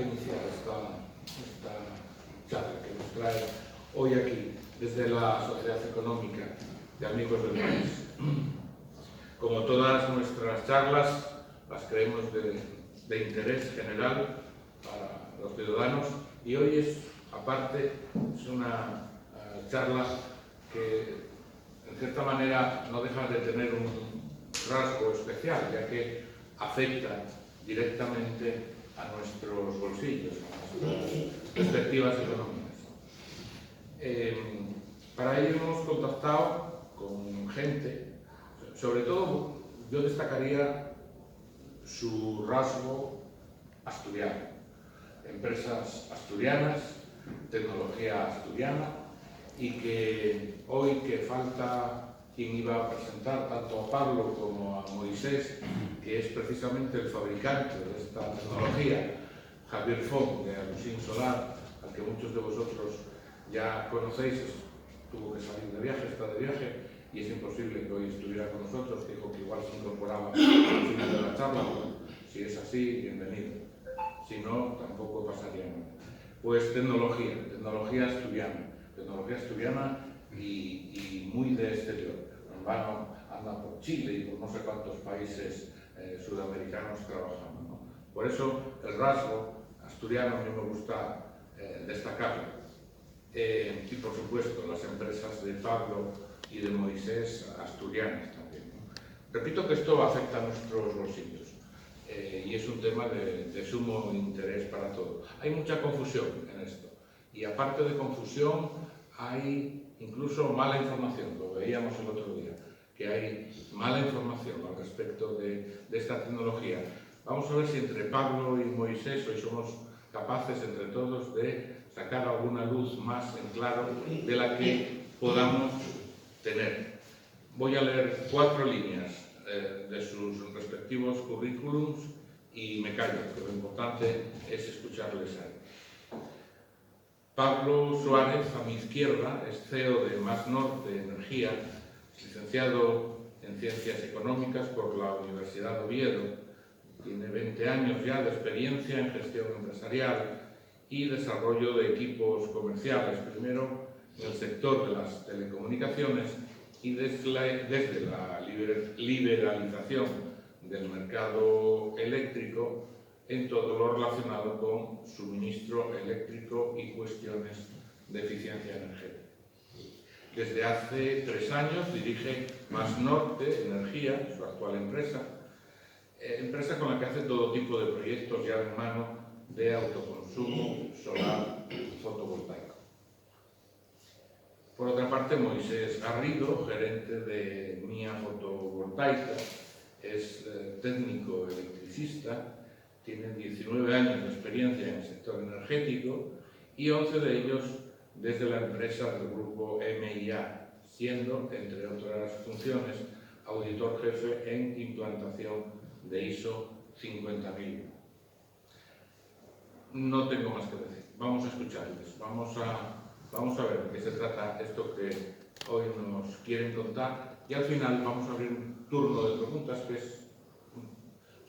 iniciar esta charla que nos trae hoy aquí desde la Sociedad Económica de Amigos del País. Como todas nuestras charlas, las creemos de interés general para los ciudadanos, y hoy es, aparte, es una charla que en cierta manera no deja de tener un rasgo especial, ya que afecta directamente a nuestros bolsillos, a nuestras perspectivas económicas. Para ello hemos contactado con gente, sobre todo yo destacaría su rasgo asturiano, empresas asturianas, tecnología asturiana, y que hoy que falta quien iba a presentar tanto a Pablo como a Moisés, que es precisamente el fabricante de esta tecnología, Javier Font de Alusín Solar, al que muchos de vosotros ya conocéis, tuvo que salir de viaje, está de viaje, y es imposible que hoy estuviera con nosotros, dijo que igual se incorporaba al final de la charla. Si es así, bienvenido. Si no, tampoco pasaría nada. Pues tecnología asturiana y muy de exterior. Anda por Chile y por no sé cuántos países sudamericanos trabajando, ¿no? Por eso el rasgo asturiano a mí me gusta destacarlo. Y por supuesto las empresas de Pablo y de Moisés asturianas también, ¿no? Repito que esto afecta a nuestros bolsillos y es un tema de sumo interés para todos. Hay mucha confusión en esto, y aparte de confusión hay incluso mala información, lo veíamos el otro día, que hay mala información al respecto de esta tecnología. Vamos a ver si entre Pablo y Moisés hoy somos capaces entre todos de sacar alguna luz más en claro de la que podamos tener. Voy a leer 4 líneas de sus respectivos currículums y me callo, que lo importante es escucharles a él. Pablo Suárez, a mi izquierda, es CEO de MasNorte Energía, licenciado en Ciencias Económicas por la Universidad de Oviedo. Tiene 20 años ya de experiencia en gestión empresarial y desarrollo de equipos comerciales, primero en el sector de las telecomunicaciones y desde la liberalización del mercado eléctrico en todo lo relacionado con suministro eléctrico y cuestiones de eficiencia energética. Desde hace 3 años dirige MasNorte Energía, su actual empresa con la que hace todo tipo de proyectos ya en mano de autoconsumo solar y fotovoltaico. Por otra parte, Moisés Garrido, gerente de Mía Fotovoltaica, es técnico electricista, tiene 19 años de experiencia en el sector energético y 11 de ellos desde la empresa del grupo MIA, siendo, entre otras funciones, auditor jefe en implantación de ISO 50001. No tengo más que decir. Vamos a escucharles. Vamos a ver de qué se trata esto que hoy nos quieren contar, y al final vamos a abrir un turno de preguntas, que es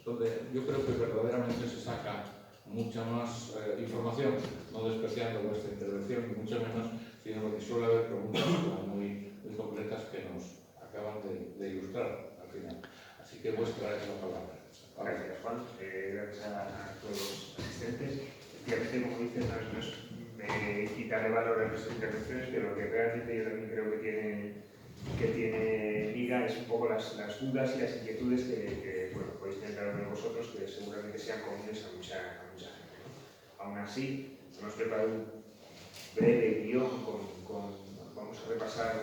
donde yo creo que verdaderamente se saca mucha más información, no despreciando vuestra intervención, ni mucho menos, sino porque suele haber preguntas muy concretas que nos acaban de ilustrar al final. Así que vuestra es la palabra. Gracias, Juan. Gracias a todos los asistentes. Efectivamente, como dices, no es quitarle valor a nuestras intervenciones, pero lo que realmente yo también creo que tiene liga es un poco las dudas y las inquietudes que podéis tener cada uno de vosotros, que seguramente sean comunes a mucha gente, ¿no? Aún así, hemos preparado un breve guión vamos a repasar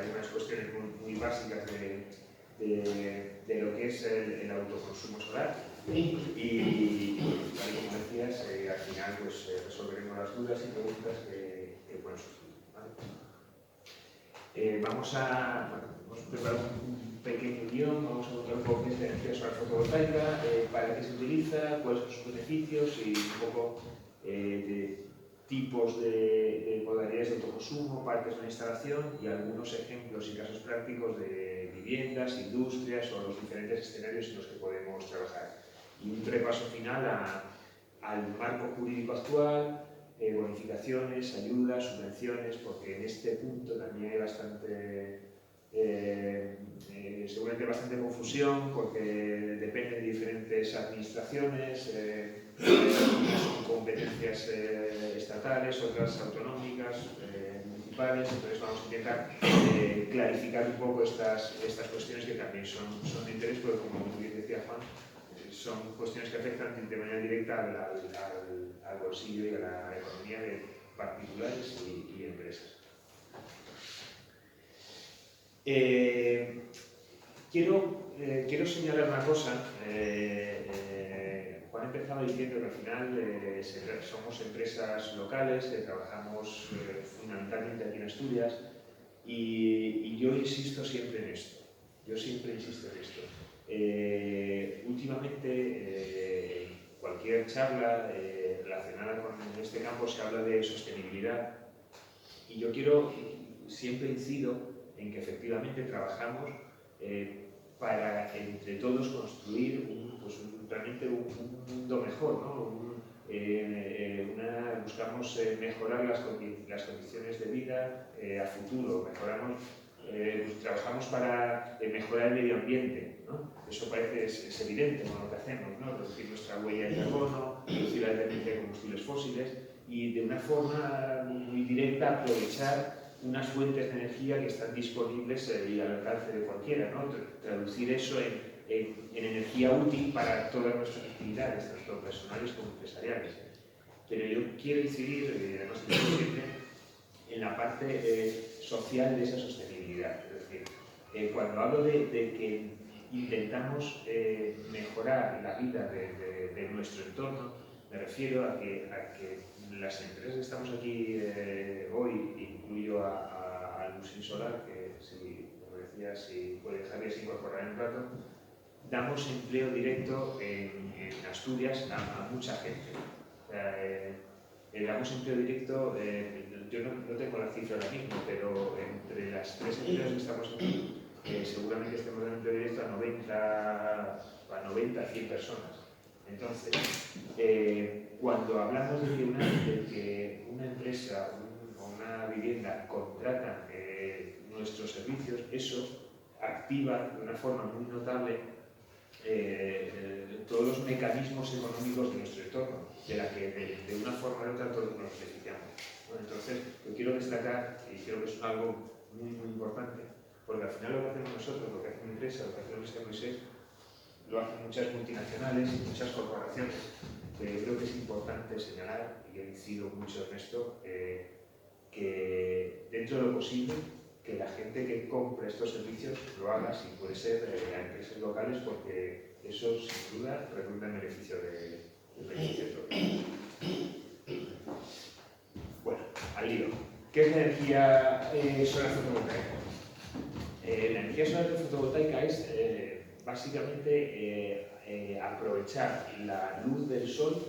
algunas cuestiones muy básicas de lo que es el autoconsumo solar y tal como decías, al final pues, resolveremos las dudas y preguntas que pueden surgir, ¿vale? Hemos preparado un pequeño guión, vamos a contar un poco qué es la energía solar fotovoltaica, para qué se utiliza, cuáles son sus beneficios y un poco de tipos de modalidades de autoconsumo, parques de instalación y algunos ejemplos y casos prácticos de viviendas, industrias o los diferentes escenarios en los que podemos trabajar. Y un repaso final a al marco jurídico actual, bonificaciones, ayudas, subvenciones, porque en este punto también hay bastante, seguramente bastante confusión, porque depende de diferentes administraciones, unas son competencias estatales, otras autonómicas, municipales, entonces vamos a intentar clarificar un poco estas cuestiones que también son de interés, porque como muy bien decía Juan, son cuestiones que afectan de manera directa al bolsillo y a la economía de particulares y empresas. Quiero señalar una cosa. Juan empezaba diciendo que al final somos empresas locales que trabajamos fundamentalmente aquí en Asturias y yo insisto siempre en esto. Últimamente, cualquier charla relacionada con este campo se habla de sostenibilidad y yo siempre incido en que efectivamente trabajamos para entre todos construir realmente un mundo mejor, ¿no? Buscamos mejorar las condiciones de vida a futuro, trabajamos para mejorar el medio ambiente, ¿no? Eso parece es evidente con lo que hacemos, ¿no? Reducir nuestra huella de carbono, reducir la dependencia de combustibles fósiles y de una forma muy directa aprovechar unas fuentes de energía que están disponibles y al alcance de cualquiera, ¿no? Traducir eso en energía útil para todas nuestras actividades, tanto personales como empresariales. Pero yo quiero incidir, además siempre, en la parte social de esa sostenibilidad. Es decir, cuando hablo de que intentamos mejorar la vida de nuestro entorno, me refiero a que las empresas que estamos aquí hoy, incluyo a Lucin Solar, que como decía, si puede Javier se incorporar en un rato, damos empleo directo en Asturias a mucha gente. Damos empleo directo, yo no tengo la cifra ahora mismo, pero entre las 3 empresas que estamos aquí, seguramente estemos dando empleo directo a 90, 100 personas. Entonces, cuando hablamos de que una empresa o una vivienda contratan nuestros servicios, eso activa de una forma muy notable todos los mecanismos económicos de nuestro entorno, de la que de una forma u otra todos nos beneficiamos. Bueno, entonces, yo quiero destacar, y creo que es algo muy, muy importante, porque al final lo que hacemos nosotros, lo que hace una empresa, lo que hace la Universidad Moisés, lo hacen muchas multinacionales y muchas corporaciones. Pero creo que es importante señalar, y yo incido mucho en esto, que dentro de lo posible, que la gente que compre estos servicios lo haga, si puede ser, a empresas locales, porque eso sin duda redunda en beneficio del beneficio propio. Bueno, al lío. ¿Qué es la energía solar fotovoltaica? La energía solar fotovoltaica es básicamente aprovechar la luz del sol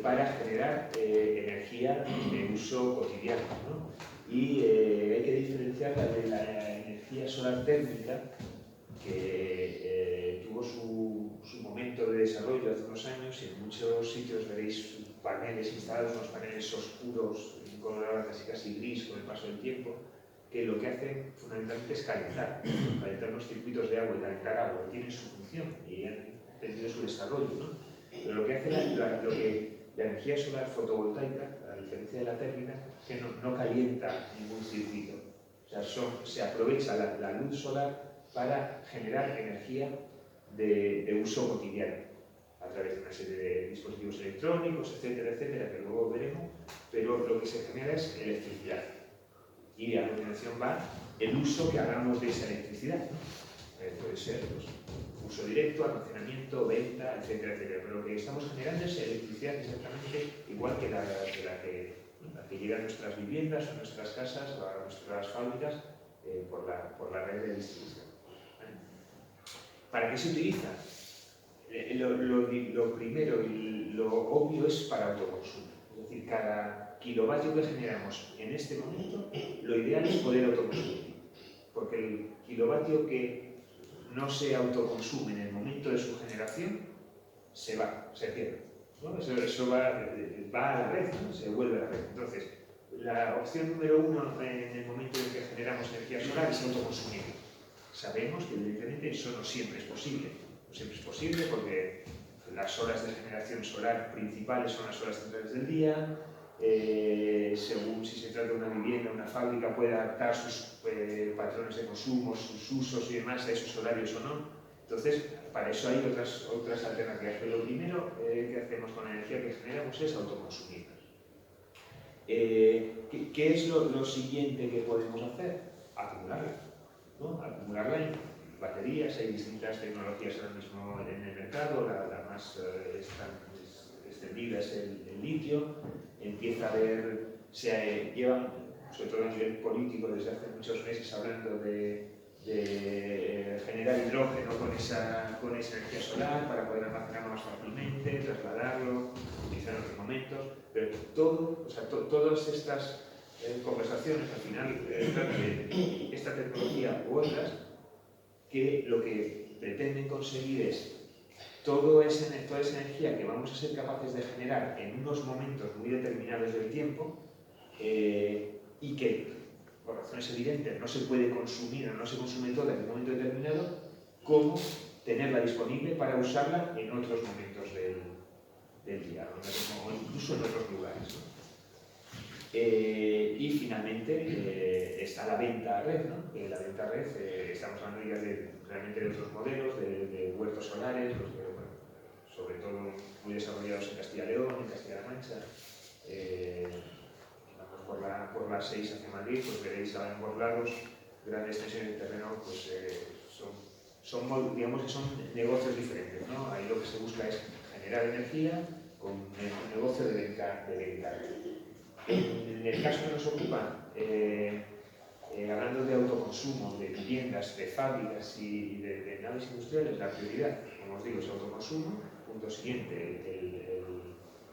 para generar energía de uso cotidiano, ¿no? Y hay que diferenciarla de la energía solar térmica, que tuvo su momento de desarrollo hace unos años, y en muchos sitios veréis paneles instalados, unos paneles oscuros, colorados casi gris con el paso del tiempo, que lo que hacen fundamentalmente es calentar los circuitos de agua y calentar agua, tienen su función y han tenido su desarrollo, ¿no? Pero lo que hace la energía solar fotovoltaica, a diferencia de la térmica, es que no calienta ningún circuito. O sea, se aprovecha la luz solar para generar energía de uso cotidiano, a través de una serie de dispositivos electrónicos, etcétera, etcétera, que luego veremos, pero lo que se genera es electricidad. Y a continuación va el uso que hagamos de esa electricidad, ¿no? Puede ser uso directo, almacenamiento, venta, etcétera, etcétera. Pero lo que estamos generando es electricidad exactamente igual que la que llega a nuestras viviendas, a nuestras casas o a nuestras fábricas por la red de distribución. ¿Vale? ¿Para qué se utiliza? Lo primero y lo obvio es para autoconsumo. Es decir, cada kilovatio que generamos en este momento, lo ideal es poder autoconsumir. Porque el kilovatio que no se autoconsume en el momento de su generación, se pierde. ¿no? Eso va a la red, ¿no? Se vuelve a la red. Entonces, la opción número 1 en el momento en que generamos energía solar es autoconsumir. Sabemos que evidentemente eso no siempre es posible. No siempre es posible porque las horas de generación solar principales son las horas centrales del día. Según si se trata de una vivienda, una fábrica puede adaptar sus patrones de consumo, sus usos y demás a esos horarios o no. Entonces, para eso hay otras alternativas. Pero lo primero que hacemos con la energía que generamos es autoconsumirla. ¿Qué es lo siguiente que podemos hacer? Acumularla, ¿no? Acumularla en baterías. Hay distintas tecnologías ahora mismo en el mercado. La más extendida es el litio. Empieza a haber, llevan, sobre todo a nivel político, desde hace muchos meses hablando de generar hidrógeno con esa energía solar para poder almacenarlo más fácilmente, trasladarlo, utilizar en otros momentos, pero todas estas conversaciones al final tratan de esta tecnología u otras que lo que pretenden conseguir es toda esa energía que vamos a ser capaces de generar en unos momentos muy determinados del tiempo y que por razones evidentes no se puede consumir o no se consume toda en un momento determinado, como tenerla disponible para usarla en otros momentos del día o incluso en otros lugares, ¿no? Y finalmente está la venta a red, ¿no? La venta a red, estamos hablando ya realmente de otros modelos, de huertos solares, sobre todo muy desarrollados en Castilla y León, en Castilla-La Mancha. Por la 6 hacia Madrid, pues veréis a ambos lados grandes extensiones de terreno, pues digamos que son negocios diferentes, ¿no? Ahí lo que se busca es generar energía con un negocio de venta. En el caso que nos ocupa, hablando de autoconsumo, de viviendas, de fábricas y de naves industriales, la prioridad, como os digo, es autoconsumo. Punto siguiente,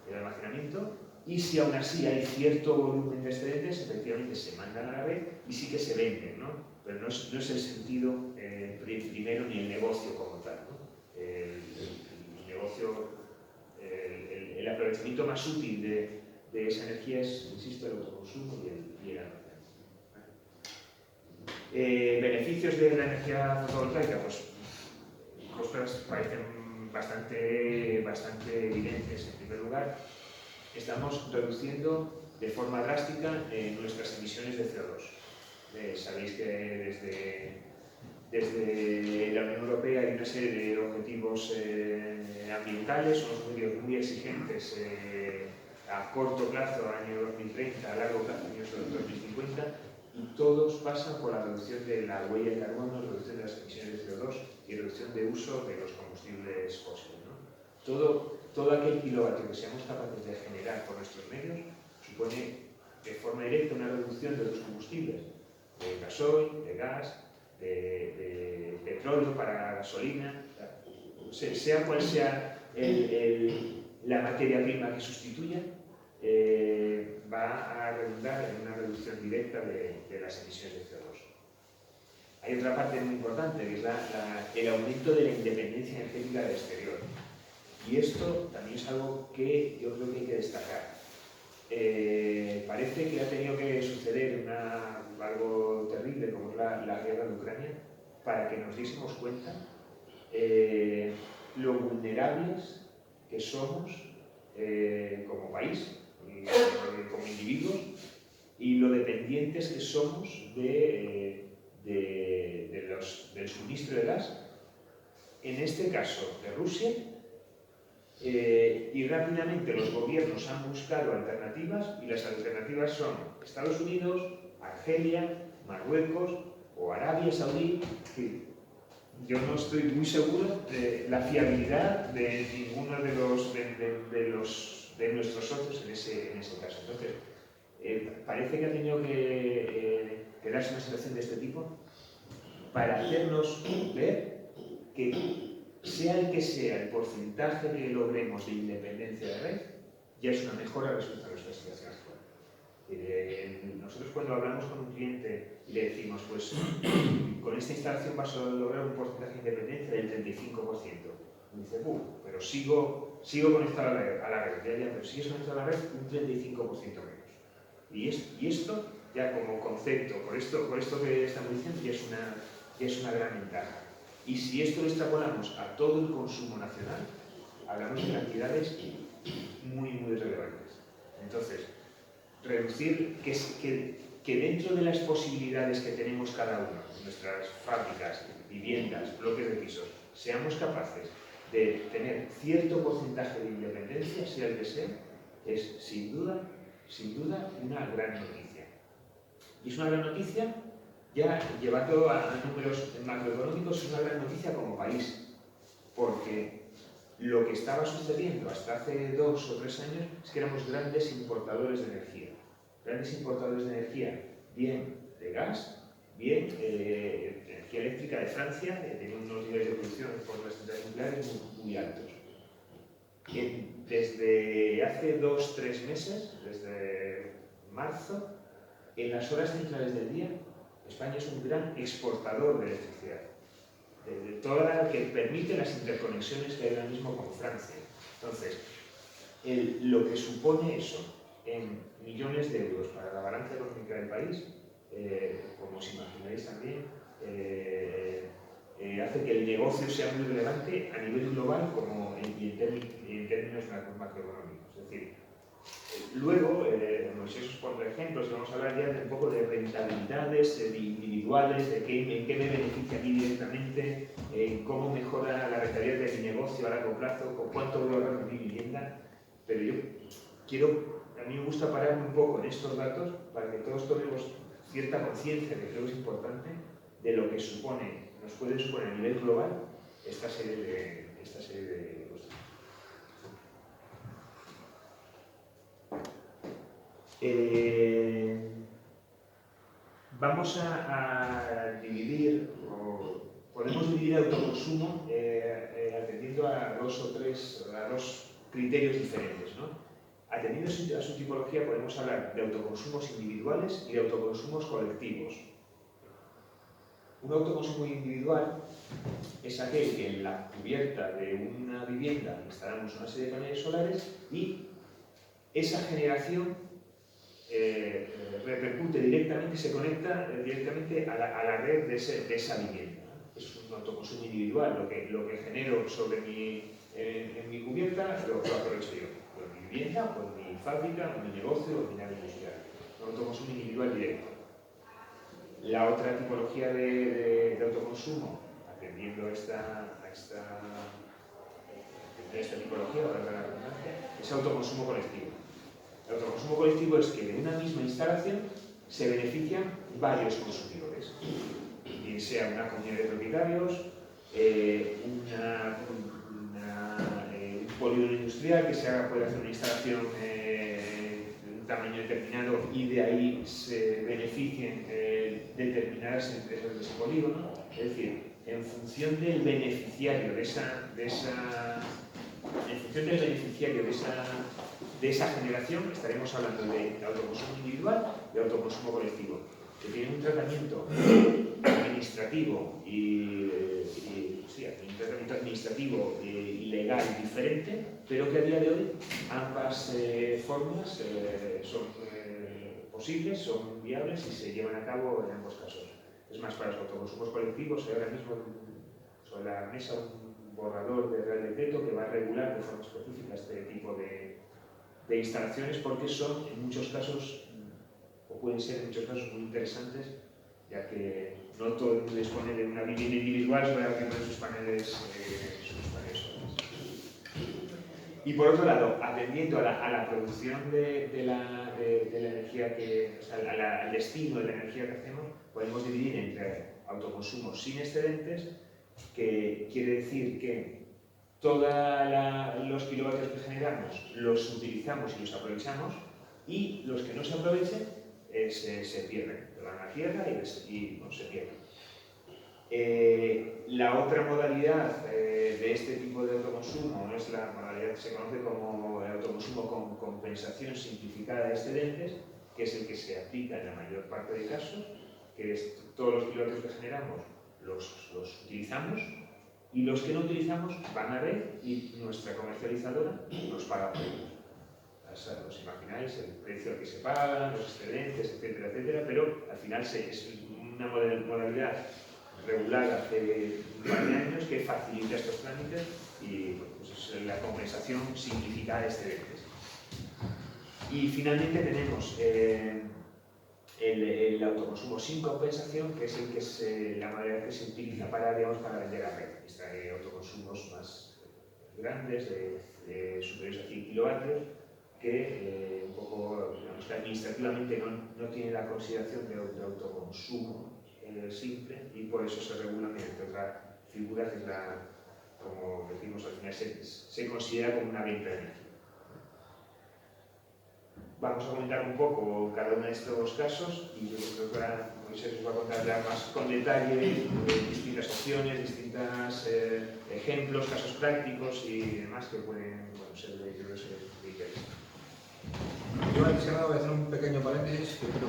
el almacenamiento. Y si aún así hay cierto volumen de excedentes, efectivamente se mandan a la red y sí que se venden, ¿no? Pero no es el sentido primero ni el negocio como tal, ¿no? El negocio, el aprovechamiento más útil de esa energía es, insisto, el autoconsumo y el almacenamiento. Beneficios de la energía fotovoltaica, pues cosas parecen bastante evidentes. En primer lugar, estamos reduciendo de forma drástica nuestras emisiones de CO2. Sabéis que desde la Unión Europea hay una serie de objetivos ambientales, unos muy exigentes a corto plazo, año 2030, a largo plazo, año 2050, y todos pasan por la reducción de la huella de carbono, reducción de las emisiones de CO2 y reducción de uso de los combustibles fósiles, ¿no? Todo aquel kilovatio que seamos capaces de generar por nuestros medios supone de forma directa una reducción de los combustibles, de gasoil, de gas, de petróleo para gasolina, sea cual sea la materia prima que sustituya, va a redundar en una reducción directa de las emisiones de CO2. Hay otra parte muy importante, que es el aumento de la independencia energética del exterior. Y esto también es algo que yo creo que hay que destacar. Parece que ha tenido que suceder algo terrible como es la guerra de Ucrania para que nos diésemos cuenta lo vulnerables que somos como país, como individuos, y lo dependientes que somos del suministro de gas, en este caso de Rusia, y rápidamente los gobiernos han buscado alternativas, y las alternativas son Estados Unidos, Argelia, Marruecos o Arabia Saudí. Yo no estoy muy seguro de la fiabilidad de ninguno de nuestros socios en ese caso. Entonces, parece que ha tenido que darse una situación de este tipo para hacernos ver que, sea el que sea el porcentaje que logremos de independencia de red, ya es una mejora respecto a nuestra situación actual. Nosotros cuando hablamos con un cliente y le decimos, pues con esta instalación vas a lograr un porcentaje de independencia del 35%. Y dice, pero sigo conectado a la red, ya, pero sigues conectado a la red un 35% menos. Y esto, ya como concepto, por esto que estamos diciendo, ya es una gran ventaja. Y si esto lo extrapolamos a todo el consumo nacional, hablamos de cantidades muy, muy relevantes. Entonces, reducir que dentro de las posibilidades que tenemos cada uno, nuestras fábricas, viviendas, bloques de pisos, seamos capaces de tener cierto porcentaje de independencia, sea el que sea, es sin duda una gran noticia. Y es una gran noticia, ya llevando a números macroeconómicos, es una gran noticia como país, porque lo que estaba sucediendo hasta hace 2 o 3 años es que éramos grandes importadores de energía. Grandes importadores de energía, bien de gas, bien energía eléctrica de Francia, que tenía unos niveles de producción por las centrales nucleares muy altos. Desde hace 2 o 3 meses, desde marzo, en las horas centrales del día, España es un gran exportador de electricidad. De toda la que permite las interconexiones que hay ahora mismo con Francia. Entonces, lo que supone eso en millones de euros para la balanza económica del país, como os imaginaréis también, hace que el negocio sea muy relevante a nivel global como en términos macroeconómicos. Es decir, luego, Moisés os pondrá ejemplos, vamos a hablar ya de un poco de rentabilidades individuales, de en qué me beneficia a mí directamente, cómo mejora la rentabilidad de mi negocio a largo plazo, con cuánto voy a ahorrar en mi vivienda. Pero a mí me gusta pararme un poco en estos datos para que todos tomemos cierta conciencia, que creo que es importante, de lo que nos puede suponer a nivel global esta serie de cosas. Vamos a dividir, podemos dividir el autoconsumo atendiendo a 2 o 3 criterios diferentes, ¿no? Atendiendo a su tipología podemos hablar de autoconsumos individuales y de autoconsumos colectivos. Un autoconsumo individual es aquel que en la cubierta de una vivienda instalamos una serie de paneles solares y esa generación repercute directamente, se conecta directamente a la red de esa vivienda. Es un autoconsumo individual, lo que genero en mi cubierta lo aprovecho yo, o en mi vivienda, o en mi fábrica, o en mi negocio, o en mi nave industrial. Un autoconsumo individual directo. La otra tipología de autoconsumo, atendiendo a esta tipología, valga la redundancia, es autoconsumo colectivo. El autoconsumo colectivo es que de una misma instalación se benefician varios consumidores, bien sea una comunidad de propietarios, un polígono industrial que puede hacer una instalación de un tamaño determinado y de ahí se beneficien determinadas empresas de ese polígono. Es decir, en función del beneficiario de esa generación, estaremos hablando de autoconsumo individual y autoconsumo colectivo, que tienen un tratamiento administrativo y legal diferente, pero que a día de hoy ambas formas son posibles, son viables y se llevan a cabo en ambos casos. Es más, para los autoconsumos colectivos hay ahora mismo sobre la mesa un borrador de Real Decreto que va a regular de forma específica este tipo de instalaciones, porque son en muchos casos, o pueden ser en muchos casos muy interesantes, ya que no todo el mundo dispone de una vivienda individual sobre la que poner sus paneles solares. Y por otro lado, atendiendo a la producción de la energía al destino de la energía que hacemos, podemos dividir entre autoconsumos sin excedentes, que quiere decir que todos los kilovatios que generamos los utilizamos y los aprovechamos, y los que no se aprovechen se pierden, van a la tierra y se pierden. La otra modalidad de este tipo de autoconsumo es la modalidad que se conoce como el autoconsumo con compensación simplificada de excedentes, que es el que se aplica en la mayor parte de casos, que es todos los kilovatios que generamos los utilizamos Y los que no utilizamos van a ver y nuestra comercializadora nos paga por ellos. Os imagináis el precio al que se pagan, los excedentes, etcétera, etcétera, pero al final es una modalidad regulada hace un par de años que facilita estos trámites y bueno, pues la compensación significa excedentes. Y finalmente tenemos el autoconsumo sin compensación, que es la modalidad que se utiliza para vender a red. Hay autoconsumos más grandes, superiores a 100 kilovatios, que un poco, digamos, que administrativamente no tiene la consideración de autoconsumo simple y por eso se regula mediante otra figura que es como decimos al final, se considera como una venta de energía. Vamos a comentar un poco cada uno de estos casos y yo creo que ahora Moisés os va a contar ya más con detalle distintas opciones, distintos ejemplos, casos prácticos y demás que pueden ser de interés. Yo antes que nada voy a hacer un pequeño paréntesis que creo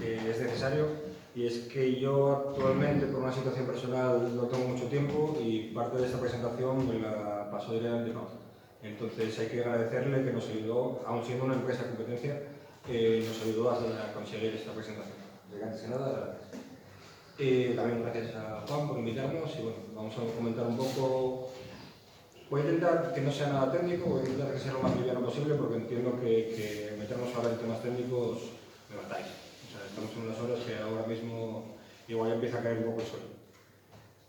que es necesario, y es que yo actualmente por una situación personal no tengo mucho tiempo y parte de esta presentación me la pasó directamente Pablo. Entonces hay que agradecerle que nos ayudó, aun siendo una empresa de competencia, nos ayudó a conseguir esta presentación. Antes que nada, también gracias a Juan por invitarnos y bueno, vamos a comentar un poco. Voy a intentar que no sea nada técnico, voy a intentar que sea lo más liviano posible porque entiendo que meternos ahora en temas técnicos me matáis. O sea, estamos en unas horas que ahora mismo igual ya empieza a caer un poco el suelo.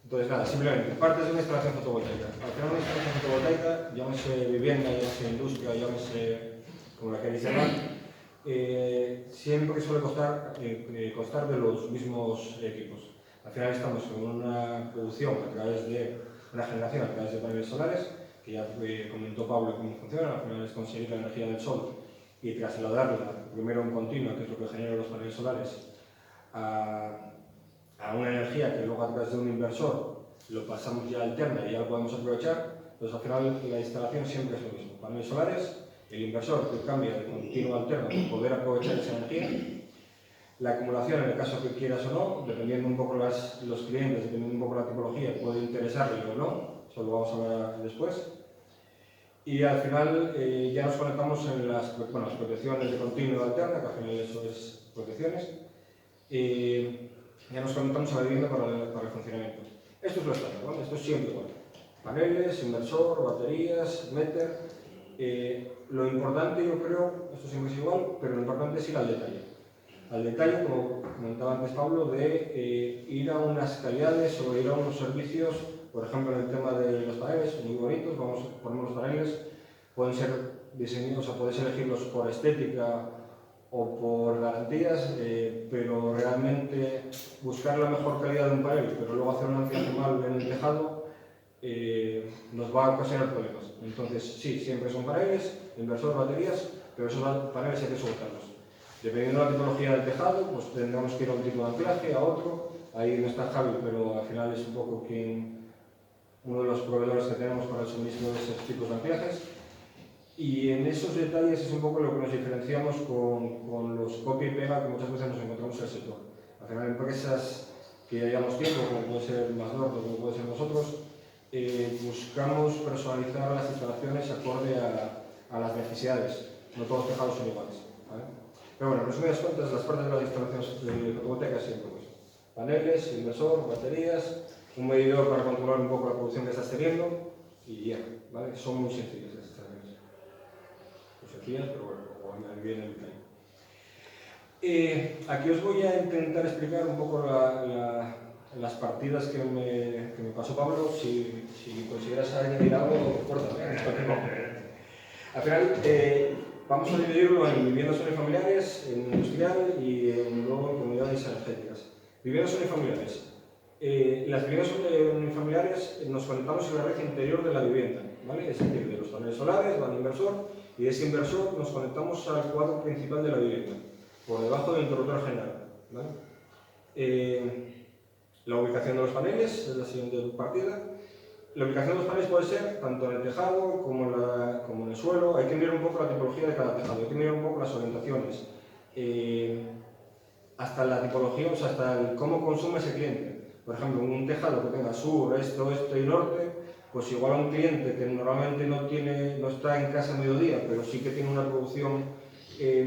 Entonces nada, simplemente, partes de una instalación fotovoltaica. Al final una instalación fotovoltaica, llámese vivienda, llámese industria, llámese como la queréis llamar, siempre suele constar de los mismos equipos. Al final estamos con una producción a través de una generación, a través de paneles solares, que ya comentó Pablo cómo funciona. Al final es conseguir la energía del sol y trasladarla primero en continua, que es lo que generan los paneles solares, a una energía que luego a través de un inversor lo pasamos ya alterna y ya lo podemos aprovechar. Entonces al final la instalación siempre es lo mismo, paneles solares, el inversor que cambia de continuo a alterno para poder aprovechar esa energía, la acumulación en el caso que quieras o no, dependiendo un poco los clientes, dependiendo un poco la tipología, puede interesarle o no, eso lo vamos a ver después. Y al final ya nos conectamos en las protecciones de continuo y alterna, que al final eso es protecciones. Ya nos conectamos a la vivienda para el funcionamiento. Esto es lo estándar, ¿vale? Esto es siempre igual. Paneles, inversor, baterías, meter. Lo importante, yo creo, esto siempre es igual, pero lo importante es ir al detalle. Al detalle, como comentaba antes Pablo, de ir a unas calidades o ir a unos servicios, por ejemplo, en el tema de los paneles, muy bonitos, ponemos los paneles, pueden ser diseñados, o puedes elegirlos por estética o por garantías, pero realmente buscar la mejor calidad de un panel, pero luego hacer una ampliación mal en el tejado, nos va a ocasionar problemas. Entonces, sí, siempre son paneles, inversor, baterías, pero esos paneles hay que soltarlos. Dependiendo de la tipología del tejado, pues tendremos que ir a un tipo de anclaje, a otro. Ahí no está Javi, pero al final es un poco uno de los proveedores que tenemos para el suministro de esos tipos de anclajes. Y en esos detalles es un poco lo que nos diferenciamos con los copia y pega que muchas veces nos encontramos en el sector. Al final, empresas que ya llevamos tiempo, como puede ser Masnorte o como puede ser nosotros, buscamos personalizar las instalaciones acorde a las necesidades. No todos los tejados son iguales, ¿vale? Pero bueno, en resumidas cuentas, las partes de las instalaciones fotovoltaicas siempre pues, paneles, inversor, baterías, un medidor para controlar un poco la producción que estás teniendo y ya, ¿vale? Son muy sencillas estas instalaciones. Muy sencillas, pero bueno, bien en el detalle. Aquí os voy a intentar explicar un poco las partidas que me pasó Pablo. Si consideras añadir algo, córtame. Al final, vamos a dividirlo en viviendas unifamiliares, en industrial y luego en comunidades energéticas. Viviendas unifamiliares. Las viviendas unifamiliares nos conectamos en la red interior de la vivienda, ¿vale? Es decir, de los paneles solares va al inversor y de ese inversor nos conectamos al cuadro principal de la vivienda, por debajo del interruptor general, ¿vale? La ubicación de los paneles es la siguiente partida. La ubicación de los paneles puede ser tanto en el tejado como en el suelo. Hay que mirar un poco la tipología de cada tejado, hay que mirar un poco las orientaciones, hasta la tipología, o sea, hasta cómo consume ese cliente. Por ejemplo, un tejado que tenga sur, este, oeste y norte, pues igual a un cliente que normalmente no está en casa a mediodía, pero sí que tiene una producción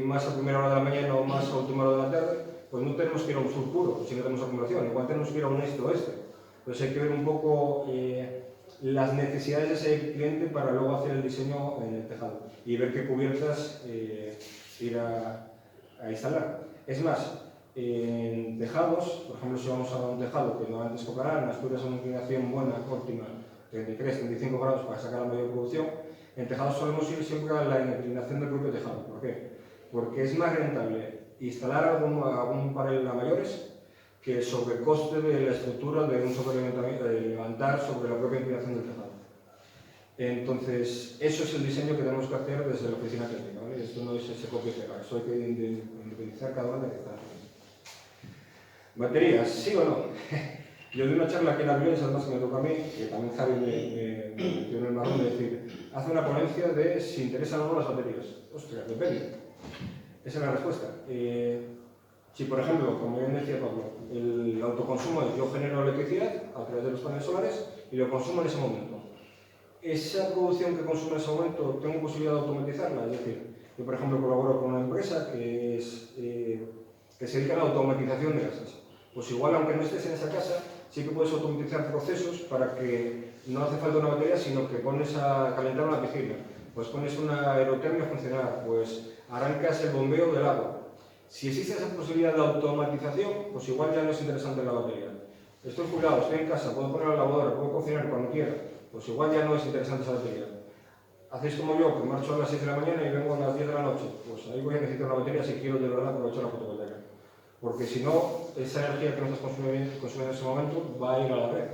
más a primera hora de la mañana o más a última hora de la tarde, pues no tenemos que ir a un sur puro, si no tenemos acumulación, igual tenemos que ir a un este-oeste. Entonces hay que ver un poco las necesidades de ese cliente para luego hacer el diseño en el tejado y ver qué cubiertas ir a instalar. Es más, en tejados, por ejemplo, si vamos a un tejado que normalmente es cocarán, en Asturias una inclinación buena, óptima, 33-35 grados para sacar la mayor producción, en tejados solemos ir siempre a la inclinación del propio tejado. ¿Por qué? Porque es más rentable instalar algún panel a mayores que el sobrecoste de la estructura de un levantar sobre la propia inclinación del tejado. Entonces, eso es el diseño que tenemos que hacer desde la oficina técnica, ¿vale? Esto no es ese copia y pega, eso hay que independizar cada una de las instalaciones. ¿Baterías, sí o no? Yo di una charla aquí en Avilés, además que me toca a mí, que también Javi me metió en el marrón de decir, hace una ponencia de si interesan o no las baterías. Ostras, depende. Esa es la respuesta. Si, por ejemplo, como bien decía Pablo, el autoconsumo es yo genero electricidad a través de los paneles solares y lo consumo en ese momento. Esa producción que consumo en ese momento, ¿tengo posibilidad de automatizarla? Es decir, yo, por ejemplo, colaboro con una empresa que se dedica a la automatización de casas. Pues igual, aunque no estés en esa casa, sí que puedes automatizar procesos para que no hace falta una batería, sino que pones a calentar una piscina, pues pones una aerotermia a funcionar, pues arrancas el bombeo del agua. Si existe esa posibilidad de automatización, pues igual ya no es interesante la batería. Estoy jubilado, estoy en casa, puedo poner la lavadora, puedo cocinar cuando quiera, pues igual ya no es interesante esa batería. Hacéis como yo, que marcho a las 6 de la mañana y vengo a las 10 de la noche, pues ahí voy a necesitar una batería si quiero de verdad aprovechar la fotovoltaica. Porque si no, esa energía que no estás consumiendo en ese momento va a ir a la red.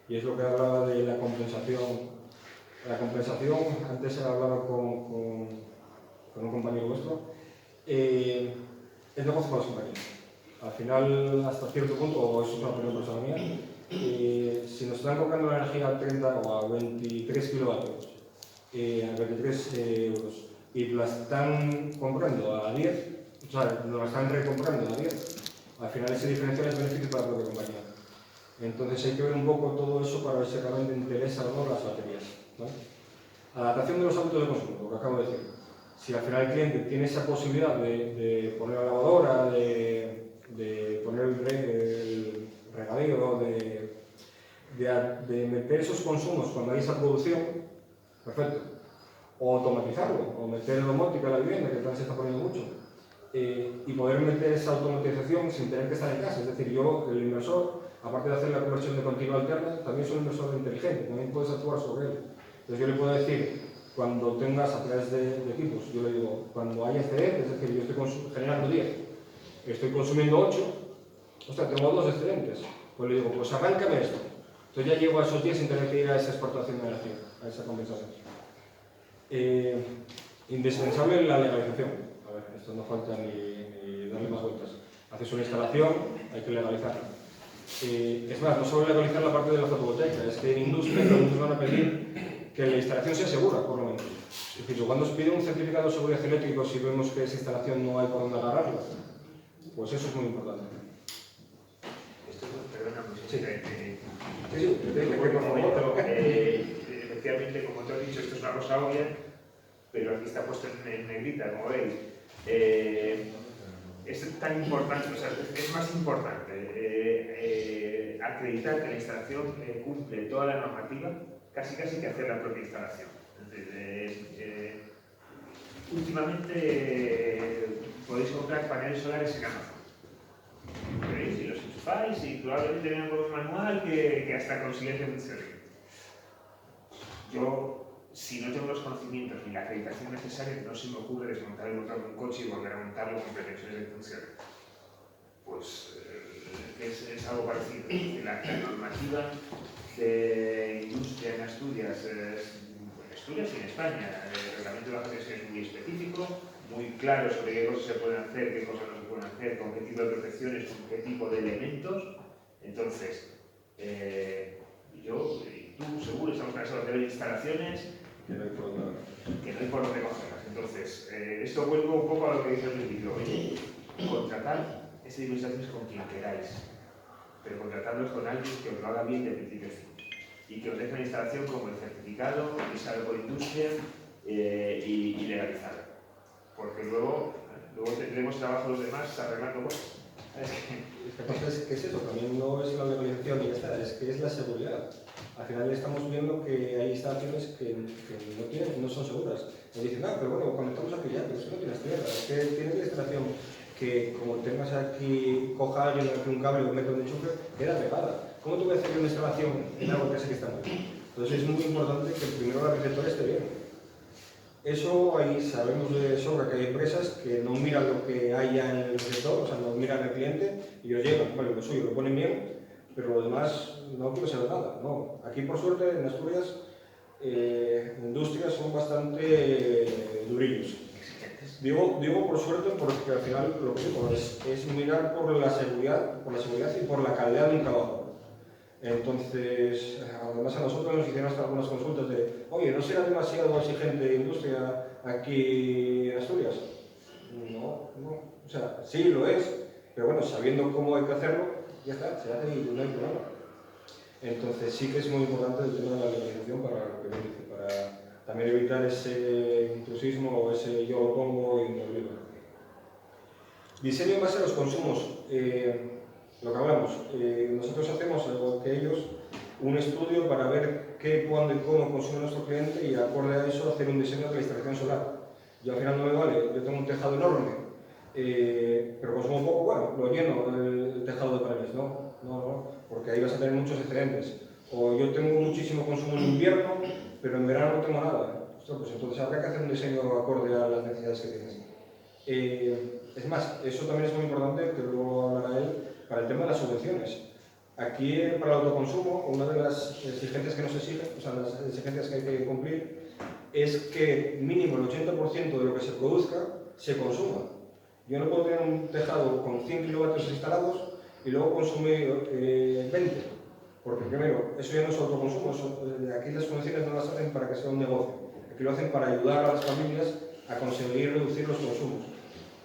Y es lo que hablaba de la compensación. La compensación, antes he hablado con un compañero vuestro, es negocio para las compañías. Al final, hasta cierto punto, o eso es una opinión personal mía, si nos están comprando la energía a 30 o a 23 kilovatios, a 23 euros, y la están comprando a 10, o sea, nos la están recomprando a 10, al final ese diferencial es beneficio para la propia compañía. Entonces hay que ver un poco todo eso para ver si realmente interesa o no las baterías, ¿vale? Adaptación de los hábitos de consumo, lo que acabo de decir. Si al final el cliente tiene esa posibilidad de poner la lavadora, de poner el regadío, de meter esos consumos cuando hay esa producción, perfecto. O automatizarlo, o meter domótica en la vivienda, que también se está poniendo mucho. Y poder meter esa automatización sin tener que estar en casa. Es decir, yo, el inversor, aparte de hacer la conversión de continua alterna, también soy un inversor inteligente, también puedes actuar sobre él. Entonces yo le puedo decir, cuando tengas a través de equipos, yo le digo, cuando hay excedente, es decir, yo estoy generando 10, estoy consumiendo 8, o sea, tengo 2 excedentes, pues le digo, pues arráncame esto. Entonces ya llego a esos 10 sin tener que ir a esa exportación de energía, a esa compensación. Indispensable la legalización. A ver, esto no falta ni darle más vueltas. Haces una instalación, hay que legalizarla. Es más, no solo legalizar la parte de la fotovoltaica, es que en industria nos van a pedir que la instalación sea segura, por lo menos. Es decir, cuando os pide un certificado de seguridad eléctrico si vemos que esa instalación no hay por dónde agarrarla, pues eso es muy importante. Esto, perdona, Sí. Por favor. Efectivamente, como te has dicho, esto es una cosa obvia, pero aquí está puesto en negrita, como veis. Es tan importante, o sea, es más importante acreditar que la instalación cumple toda la normativa, casi que hacer la propia instalación. Últimamente podéis comprar paneles solares en Amazon. ¿Veis? Y los enchufáis y probablemente vengan con un manual que hasta consigue que funcione. Yo, si no tengo los conocimientos ni la acreditación necesaria, no se me ocurre desmontar el motor de un coche y volver a montarlo con pretensiones de que funcione. Pues es algo parecido. La normativa de industria en Asturias, en Asturias y en España, el reglamento de baja tensión es muy específico, muy claro sobre qué cosas se pueden hacer, qué cosas no se pueden hacer, con qué tipo de protecciones, con qué tipo de elementos. Entonces, yo y tú seguro estamos cansados de ver instalaciones que no hay por dónde cogerlas. Entonces, esto vuelvo un poco a lo que dice el principio. Oye, contratar ese tipo de instalaciones con quien queráis. pero contratarlos con alguien que os lo haga bien de principio a fin y que os deje la instalación como el certificado, pisado por industria y legalizado. Porque luego tendremos trabajo los demás arreglando cosas. Lo que pasa es que es eso, también no es la legalización y ya está, es que es la seguridad. Al final estamos viendo que hay instalaciones que no son seguras. Nos dicen, pero bueno, conectamos aquí ya, pero es que no tienes tierra, es que tienes la instalación que como tengas aquí, coja alguien aquí un cable o un método de enchufe, queda pegada. ¿Cómo tú voy a hacer una instalación en algo que sé que está mal? Entonces es muy importante que primero la receptora esté bien. Eso ahí sabemos de sobra que hay empresas que no miran lo que hay ya en el receptor, o sea, no miran al cliente y ellos llegan, vale, lo suyo, lo ponen bien, pero lo demás no quiero saber nada. No. Aquí, por suerte, en Asturias, industrias son bastante durillos. Digo por suerte porque al final lo que digo es mirar por la seguridad y por la calidad de un trabajo. Entonces, además a nosotros nos hicieron hasta algunas consultas de oye, ¿no será demasiado exigente industria aquí en Asturias? No. O sea, sí lo es, pero bueno, sabiendo cómo hay que hacerlo, ya está, se hace y no hay problema. Entonces sí que es muy importante el tema de la legalización para también evitar ese intrusismo o ese yo lo pongo y me obligo. Diseño en base a los consumos. Lo que hablamos, nosotros hacemos, igual que ellos, un estudio para ver qué, cuándo y cómo consume nuestro cliente y acorde a eso hacer un diseño de la instalación solar. Yo al final no me vale, yo tengo un tejado enorme, pero consumo poco, bueno, lo lleno el tejado de paneles, no, porque ahí vas a tener muchos excedentes. O yo tengo muchísimo consumo en invierno, pero en verano no tengo nada. Pues entonces habrá que hacer un diseño acorde a las necesidades que tienes. Es más, eso también es muy importante, que luego hablará él, para el tema de las subvenciones. Aquí, para el autoconsumo, una de las exigencias que nos exigen, o sea, las exigencias que hay que cumplir, es que mínimo el 80% de lo que se produzca se consuma. Yo no puedo tener un tejado con 100 kilovatios instalados y luego consumir 20. Porque primero, eso ya no es autoconsumo, aquí las subvenciones no las hacen para que sea un negocio. Aquí lo hacen para ayudar a las familias a conseguir reducir los consumos,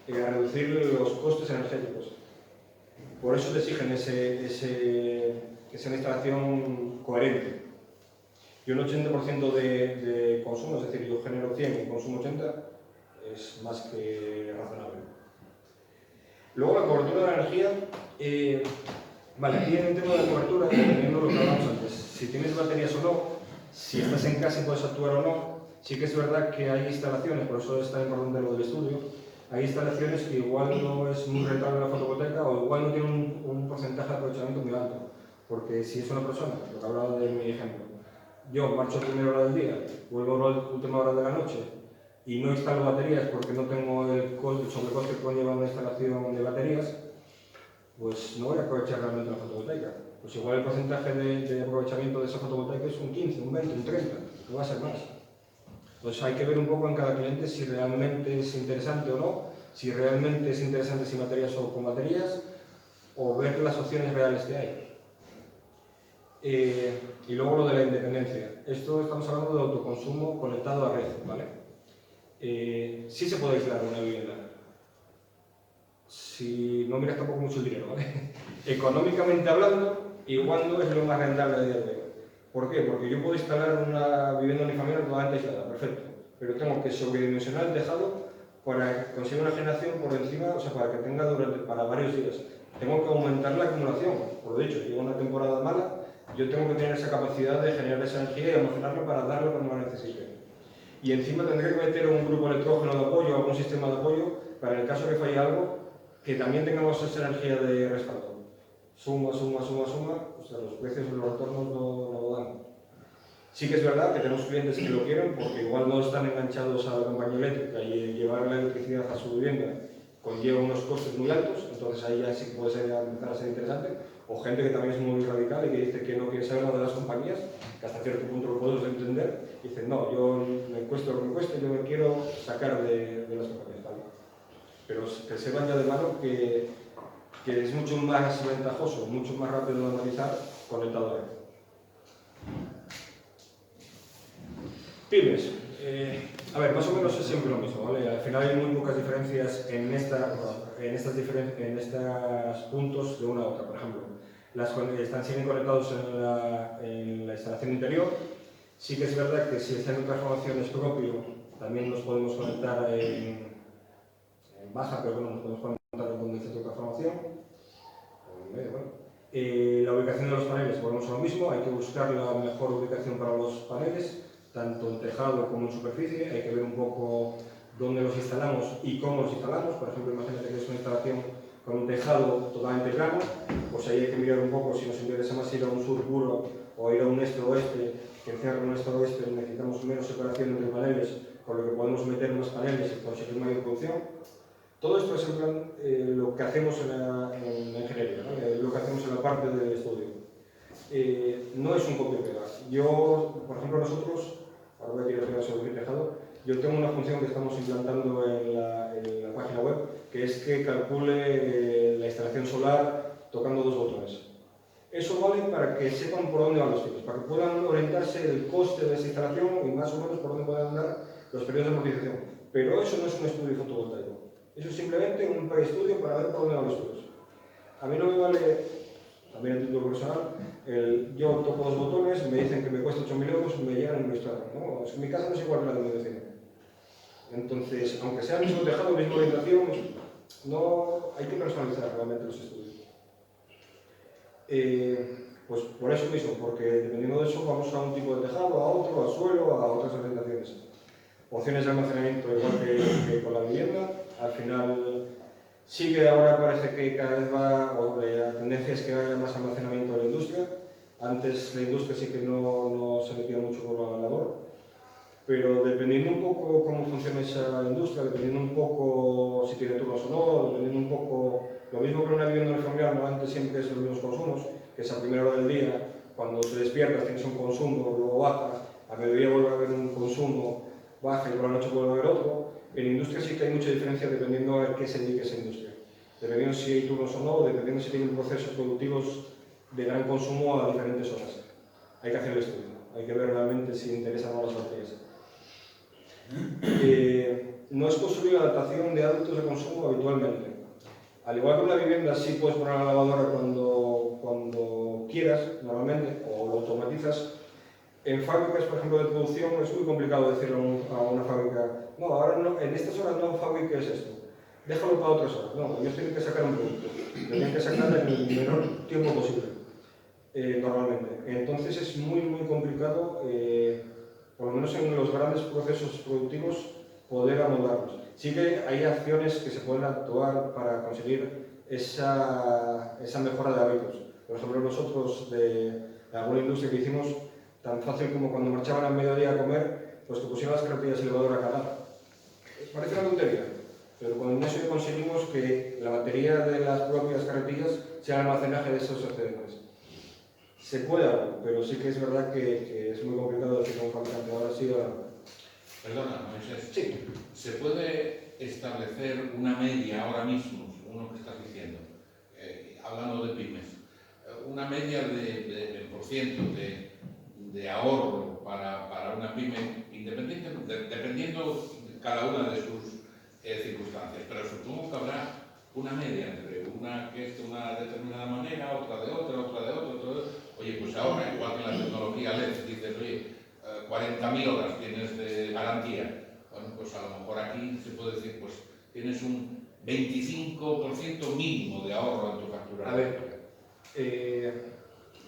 a reducir los costes energéticos. Por eso te exigen que sea una instalación coherente. Y un 80% de consumo, es decir, yo genero 100 y consumo 80, es más que razonable. Luego la cobertura de la energía. Vale, aquí en el tema de la cobertura, dependiendo de lo que hablamos antes, si tienes baterías o no, si estás en casa y puedes actuar o no, sí que es verdad que hay instalaciones, por eso está importante lo del estudio, hay instalaciones que igual no es muy rentable la fotovoltaica o igual no tienen un porcentaje de aprovechamiento muy alto. Porque si es una persona, lo que hablaba de mi ejemplo, yo marcho a primera hora del día, vuelvo a la última hora de la noche y no instalo baterías porque no tengo el sobrecoste que conlleva una instalación de baterías, pues no voy a aprovechar realmente la fotovoltaica. Pues igual el porcentaje de aprovechamiento de esa fotovoltaica es un 15, un 20, un 30, que va a ser más. Entonces hay que ver un poco en cada cliente si realmente es interesante o no, si realmente es interesante sin baterías o con baterías, o ver las opciones reales que hay. Y luego lo de la independencia. Esto estamos hablando de autoconsumo conectado a red, ¿vale? Sí se puede aislar una vivienda. Si no miras tampoco mucho el dinero, ¿vale? Económicamente hablando, igual no es lo más rentable a día de hoy. ¿Por qué? Porque yo puedo instalar una vivienda unifamiliar totalmente aislada, perfecto, pero tengo que sobredimensionar el tejado para conseguir una generación por encima, o sea, para que tenga para varios días. Tengo que aumentar la acumulación, por lo dicho, llega una temporada mala, yo tengo que tener esa capacidad de generar esa energía y almacenarla para darla cuando la necesite. Y encima tendré que meter un grupo electrógeno de apoyo o algún sistema de apoyo para en el caso que falle algo, que también tengamos esa energía de respaldo. Suma, o sea, los precios y los retornos no lo dan. Sí que es verdad que tenemos clientes que lo quieren porque igual no están enganchados a la compañía eléctrica y llevar la electricidad a su vivienda conlleva unos costes muy altos, entonces ahí ya sí que puede empezar a ser interesante. O gente que también es muy radical y que dice que no quiere saber nada de las compañías, que hasta cierto punto lo podemos entender, y dicen, no, yo me cueste lo que me cueste, yo me quiero sacar de las compañías. ¿Vale? Pero que sepan ya de mano que es mucho más ventajoso, mucho más rápido de analizar conectado a red. Pymes. A ver, más o menos es siempre lo mismo, ¿vale? Al final hay muy pocas diferencias en estos puntos de una a otra. Por ejemplo, siguen conectados en la instalación interior. Sí que es verdad que si el centro de transformación es propio, también nos podemos conectar en baja, pero bueno, nos podemos conectar con el centro de transformación. La ubicación de los paneles, volvemos a lo mismo, hay que buscar la mejor ubicación para los paneles, tanto en tejado como en superficie. Hay que ver un poco dónde los instalamos y cómo los instalamos. Por ejemplo, imagínate que es una instalación con un tejado totalmente plano, pues ahí hay que mirar un poco si nos interesa más ir a un sur puro o ir a un este-oeste, que encima con un este-oeste necesitamos menos separación entre paneles, con lo que podemos meter más paneles y conseguir mayor producción. Todo esto es en plan, lo que hacemos en la ingeniería, ¿no? Lo que hacemos en la parte del estudio. No es un copia-pega. Yo, por ejemplo, nosotros, ahora voy a tirar sobre el tejado, yo tengo una función que estamos implantando en la página web, que es que calcule la instalación solar tocando dos botones. Eso vale para que sepan por dónde van los tiros, para que puedan orientarse el coste de esa instalación y más o menos por dónde puedan andar los periodos de amortización. Pero eso no es un estudio fotovoltaico. Eso es simplemente un pre-estudio para ver por dónde van los tiros. A mí no me vale, también a título personal, yo toco dos botones, me dicen que me cuesta 8.000 euros, me llegan y me instalan. ¿No? Es que mi casa no es igual que la de mi vecino. Entonces, aunque sea el mismo tejado, la misma orientación, no, hay que personalizar realmente los estudios. Pues por eso mismo, porque dependiendo de eso vamos a un tipo de tejado, a otro, al suelo, a otras orientaciones. Opciones de almacenamiento igual que con la vivienda. Al final sí que ahora parece que cada vez va, o la tendencia es que haya más almacenamiento en la industria. Antes la industria sí que no se metía mucho con la labor, pero dependiendo un poco cómo funciona esa industria, dependiendo un poco si tiene turnos o no, dependiendo un poco, lo mismo que una vivienda familiar, normalmente siempre es los mismos consumos, que es a primera hora del día, cuando te despiertas tienes un consumo, luego baja, a mediodía vuelve a haber un consumo, baja y por la noche vuelve a haber otro. En industria sí que hay mucha diferencia dependiendo a qué se dedique esa industria. Dependiendo si hay turnos o no, dependiendo si tienen procesos productivos de gran consumo a diferentes horas. Hay que hacer el estudio, hay que ver realmente si interesan o no las baterías. No es posible la adaptación de hábitos de consumo habitualmente. Al igual que en una vivienda sí puedes poner la lavadora cuando quieras, normalmente, o lo automatizas. En fábricas, por ejemplo, de producción es muy complicado decirle a una fábrica no, ahora no, en estas horas no fabriques esto, déjalo para otras horas. No, ellos tienen que sacar un producto, lo tienen que sacar en el menor tiempo posible, normalmente. Entonces es muy complicado, por lo menos en los grandes procesos productivos, poder amoldarlos. Sí que hay acciones que se pueden actuar para conseguir esa mejora de hábitos. Por ejemplo, nosotros de alguna industria que hicimos, tan fácil como cuando marchaban al mediodía a comer, pues que pusieran las carretillas elevador a calar. Parece una tontería, pero con eso conseguimos que la batería de las propias carretillas sea el almacenaje de esos excedentes. Se puede hablar, pero sí que es verdad que es muy complicado decir a un fabricante ahora sí o no. Perdona, Moisés. Sí. ¿Se puede establecer una media ahora mismo, según lo que estás diciendo, hablando de pymes, una media de por ciento de ahorro para una pyme, dependiendo cada una de sus circunstancias? Pero supongo que habrá una media entre una que es de una determinada manera, otra de otra, otra de otra, otra de otra. Oye, pues ahora, igual que en la tecnología LED, dices, oye, 40.000 horas tienes de garantía. Bueno, pues a lo mejor aquí se puede decir, pues tienes un 25% mínimo de ahorro en tu factura. A ver,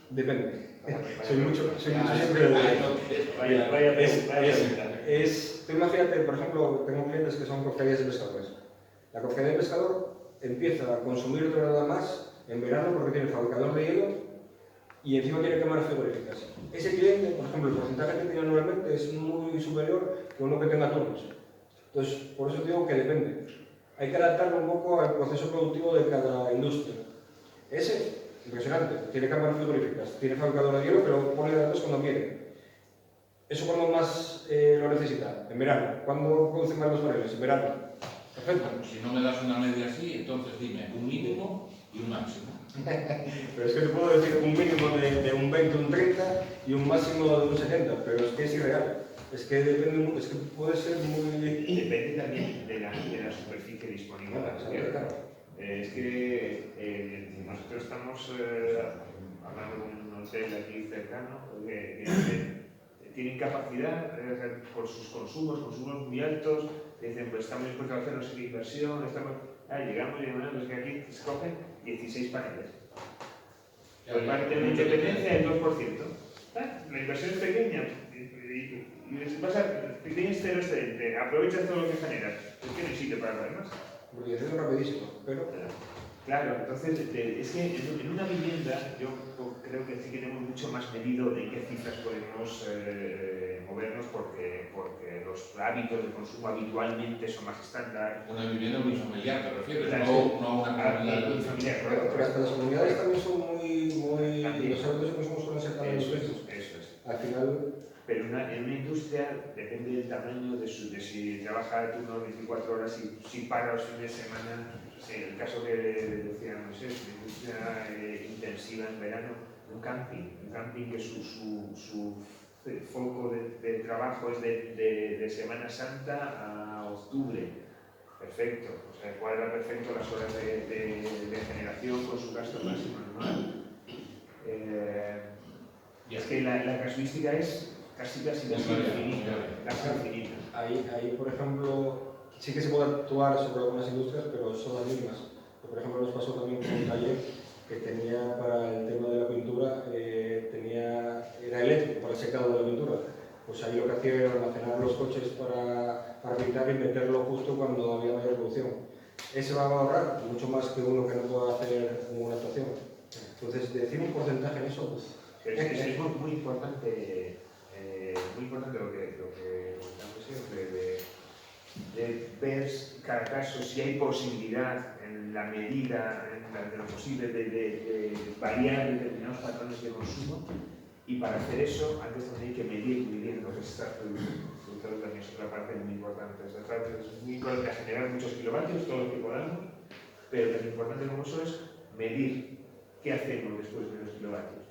depende. Soy mucho siempre de... Tú imagínate, por ejemplo, tengo clientes que son cofradías de pescadores. La cofradía de pescador empieza a consumir toneladas más en verano porque tiene fabricador de hielo y encima tiene cámaras frigoríficas. Ese cliente, por ejemplo, el porcentaje que tiene anualmente es muy superior que uno que tenga turnos. Entonces, por eso digo que depende. Hay que adaptarlo un poco al proceso productivo de cada industria. Ese, impresionante, tiene cámaras frigoríficas, tiene fabricador de hielo, pero pone datos cuando quiere. ¿Eso cuando más lo necesita? En verano. ¿Cuándo producen más los paneles? En verano. Perfecto. Bueno, si no me das una media así, entonces dime un mínimo y un máximo. Pero es que te puedo decir un mínimo de un 20, un 30 y un máximo de un 70, pero es que es irreal. Es que depende, es que puede ser muy... Depende también de la superficie disponible. Claro. Es que nosotros estamos hablando con un hotel aquí cercano, que tienen capacidad, por sus consumos muy altos, dicen, pues estamos dispuestos a hacer no sé qué inversión, llegamos y demás, pues que aquí se cogen 16 paneles. Pues parte de la independencia del 2%. La inversión es pequeña, y tienes cero excedente, aprovechas todo lo que generas, es que no hay sitio para más. Porque es rapidísimo, pero... Claro, entonces es que en una vivienda yo creo que sí que tenemos mucho más medido de qué cifras podemos movernos porque los hábitos de consumo habitualmente son más estándar. Una vivienda unifamiliar, ¿te refieres? Claro, No una comunidad unifamiliar. Pero hasta las comunidades también son muy... También. Los hábitos de consumo suelen ser también distintos. Eso es. Al final... Pero en una industria depende del tamaño, de si trabaja a turno 24 horas, si para los fines de semana. En el caso que decía Moisés, una industria intensiva en verano, un camping que su foco de trabajo es de Semana Santa a octubre. Perfecto, o sea, cuadra perfecto las horas de generación con su gasto máximo anual. Es que la casuística es casi infinita. Ahí, por ejemplo, sí que se puede actuar sobre algunas industrias, pero son las mismas. Por ejemplo, nos pasó también con un taller que tenía para el tema de la pintura, era eléctrico para el secado de la pintura. Pues ahí lo que hacía era almacenar los coches para pintar y meterlo justo cuando había mayor producción. Ese va a ahorrar mucho más que uno que no pueda hacer una actuación. Entonces, decir un porcentaje en eso, pues... Es muy importante lo que comentamos siempre, de ver cada caso si hay posibilidad en la medida de lo posible de variar determinados patrones de consumo, y para hacer eso antes también hay que medir muy bien lo que se está produciendo. Esto también es otra parte muy importante. Es muy importante generar muchos kilovatios, todo lo que podamos, pero tan importante como eso es medir qué hacemos después de los kilovatios.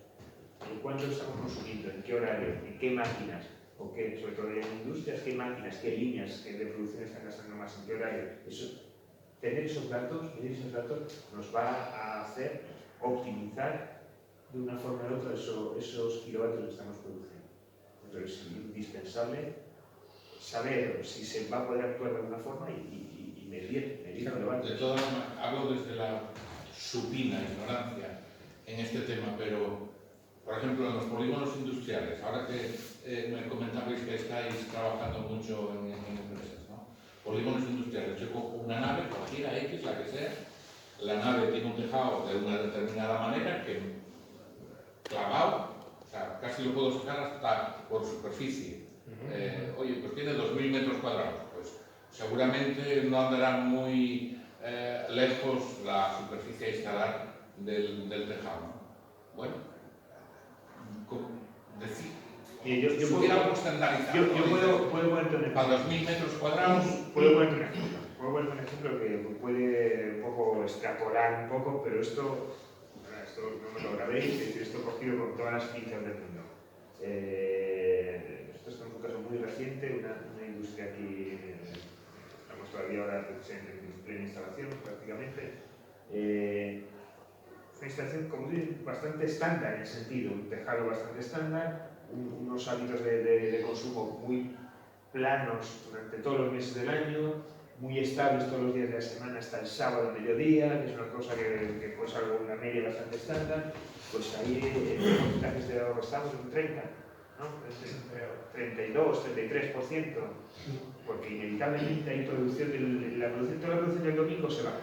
¿Cuánto estamos consumiendo? ¿En qué horario? ¿En qué máquinas? ¿O qué? Sobre todo en industrias, ¿qué máquinas? ¿Qué líneas de producción están gastando más? ¿En qué horario? Tener esos datos, medir esos datos, nos va a hacer optimizar de una forma u otra esos kilovatios que estamos produciendo. Entonces es indispensable saber si se va a poder actuar de alguna forma y medir kilovatios. De todas formas, hablo desde la supina ignorancia en este tema, pero por ejemplo, en los polígonos industriales, ahora que me comentabais que estáis trabajando mucho en empresas, ¿no? Polígonos industriales, yo cojo una nave, cualquiera X, la que sea, la nave tiene un tejado de una determinada manera que clavado, o sea, casi lo puedo sacar hasta por superficie. Oye, pues tiene 2000 metros cuadrados, pues seguramente no andará muy lejos la superficie a instalar del tejado, ¿no? Bueno, decir, yo puedo algo estandarizado. Yo puedo ponerte un ejemplo. A 2000 metros cuadrados. Puedo ponerte un ejemplo que puede un poco extrapolar un poco, pero esto no me lo grabéis, esto cogido con todas las pinzas del mundo. Esto es un caso muy reciente, una industria aquí, estamos todavía ahora en plena instalación prácticamente. Una instalación, como digo, bastante estándar en el sentido, un tejado bastante estándar, unos hábitos de consumo muy planos durante todos los meses del año, muy estables todos los días de la semana hasta el sábado al mediodía, que es una cosa que pues algo, una media bastante estándar. Pues ahí los porcentajes de ahorro estamos en un 30, ¿no? 32, 33%, porque inevitablemente hay producción, toda la producción del domingo se va.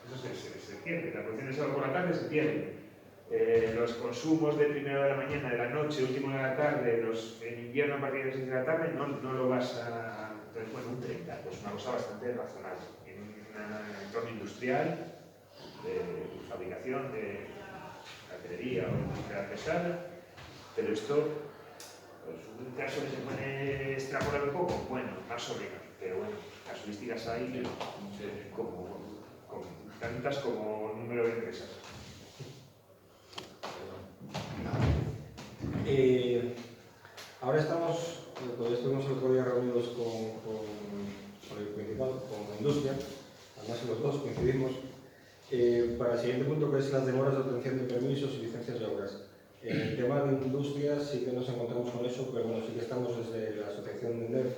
Eso se pierde, la producción del sábado por la tarde se pierde. Los consumos de primera de la mañana, de la noche, último de la tarde, en invierno a partir de las 6 de la tarde, no lo vas a... Entonces, bueno, un 30, pues una cosa bastante razonable. En un entorno industrial, de fabricación, de cartelería o industria pesada, pero esto, pues un caso que se puede extrapolar un poco, bueno, más o menos, pero bueno, casuísticas hay como tantas como número de empresas. Ahora estamos, todavía estuvimos el otro día reunidos con el principal, con la industria, además los dos coincidimos, para el siguiente punto, que es las demoras de obtención de permisos y licencias de obras. En el tema de industria sí que nos encontramos con eso, pero bueno, sí que estamos desde la asociación de NEF,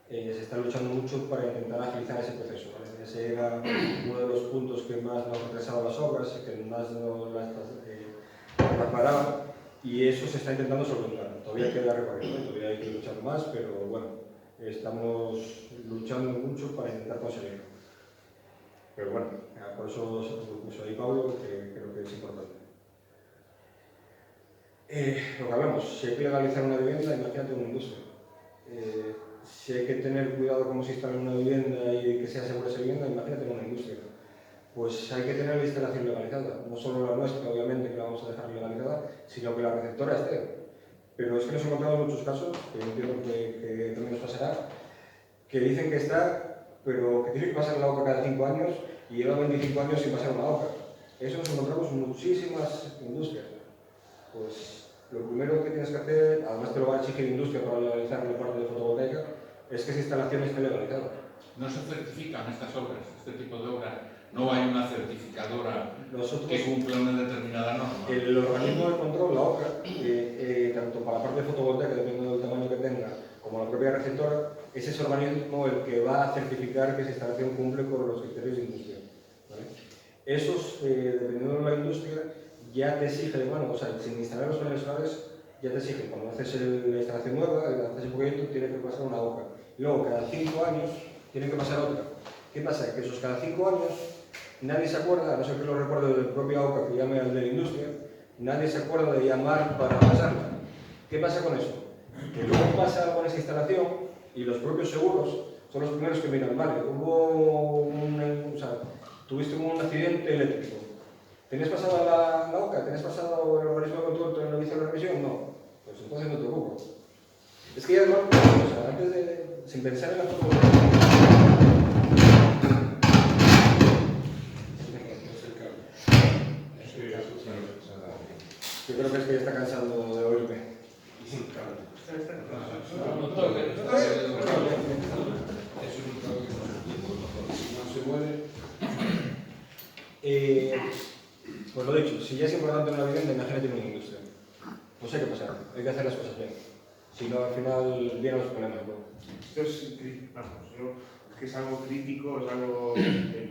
se está luchando mucho para intentar agilizar ese proceso, ¿vale? Ese era uno de los puntos que más nos ha retrasado las obras, que más nos las paraba, y eso se está intentando solventar. Todavía queda recorrido, todavía hay que luchar más, pero bueno, estamos luchando mucho para intentar conseguirlo. Pero bueno, por eso lo puso ahí Pablo, que creo que es importante. Lo que hablamos, si hay que legalizar una vivienda, imagínate una industria. Si hay que tener cuidado cómo se instala una vivienda y que sea segura esa vivienda, imagínate una industria. Pues hay que tener la instalación legalizada, no solo la nuestra, obviamente, que la vamos a dejar legalizada, sino que la receptora esté. Pero es que nos encontramos muchos casos, que yo entiendo que también nos pasará, que dicen que está, pero que tiene que pasar la OCA cada 5 años y lleva 25 años sin pasar una OCA. Eso nos encontramos en muchísimas industrias. Pues lo primero que tienes que hacer, además te lo va a exigir la industria para legalizar la parte de fotovoltaica, es que esa instalación esté legalizada. No se certifican estas obras, este tipo de obras. No hay una certificadora que cumpla una determinada norma. El organismo de control, la OCA, tanto para la parte de fotovoltaica, dependiendo del tamaño que tenga, como la propia receptora, es ese organismo el que va a certificar que esa instalación cumple con los criterios de industria, ¿vale? Esos, dependiendo de la industria, ya te exigen, bueno, o sea, sin instalar los paneles solares, ya te exigen, cuando haces la instalación nueva, haces el proyecto, tiene que pasar una OCA. Luego, cada 5 años, tiene que pasar otra. ¿Qué pasa? Que esos cada 5 años, nadie se acuerda, a no ser que lo recuerde del propio OCA que llame al de la industria, nadie se acuerda de llamar para pasarla. ¿Qué pasa con eso? Que luego pasa algo en esa instalación y los propios seguros son los primeros que miran, vale, tuviste un accidente eléctrico. ¿Tenías pasada la OCA? ¿Tenías pasado el organismo de control en el inicio de la revisión? No. Pues entonces no te ocupo. Es que ya además, o sea, antes de, sin pensar en la fotovoltaica, yo creo que es que ya está cansado de oírme. Pues lo dicho, si ya es importante una vivienda, imagínate una industria. Pues hay que pasar, hay que hacer las cosas bien. Si no, al final vienen los problemas, ¿no? Esto es, vamos, es que es algo crítico, es algo,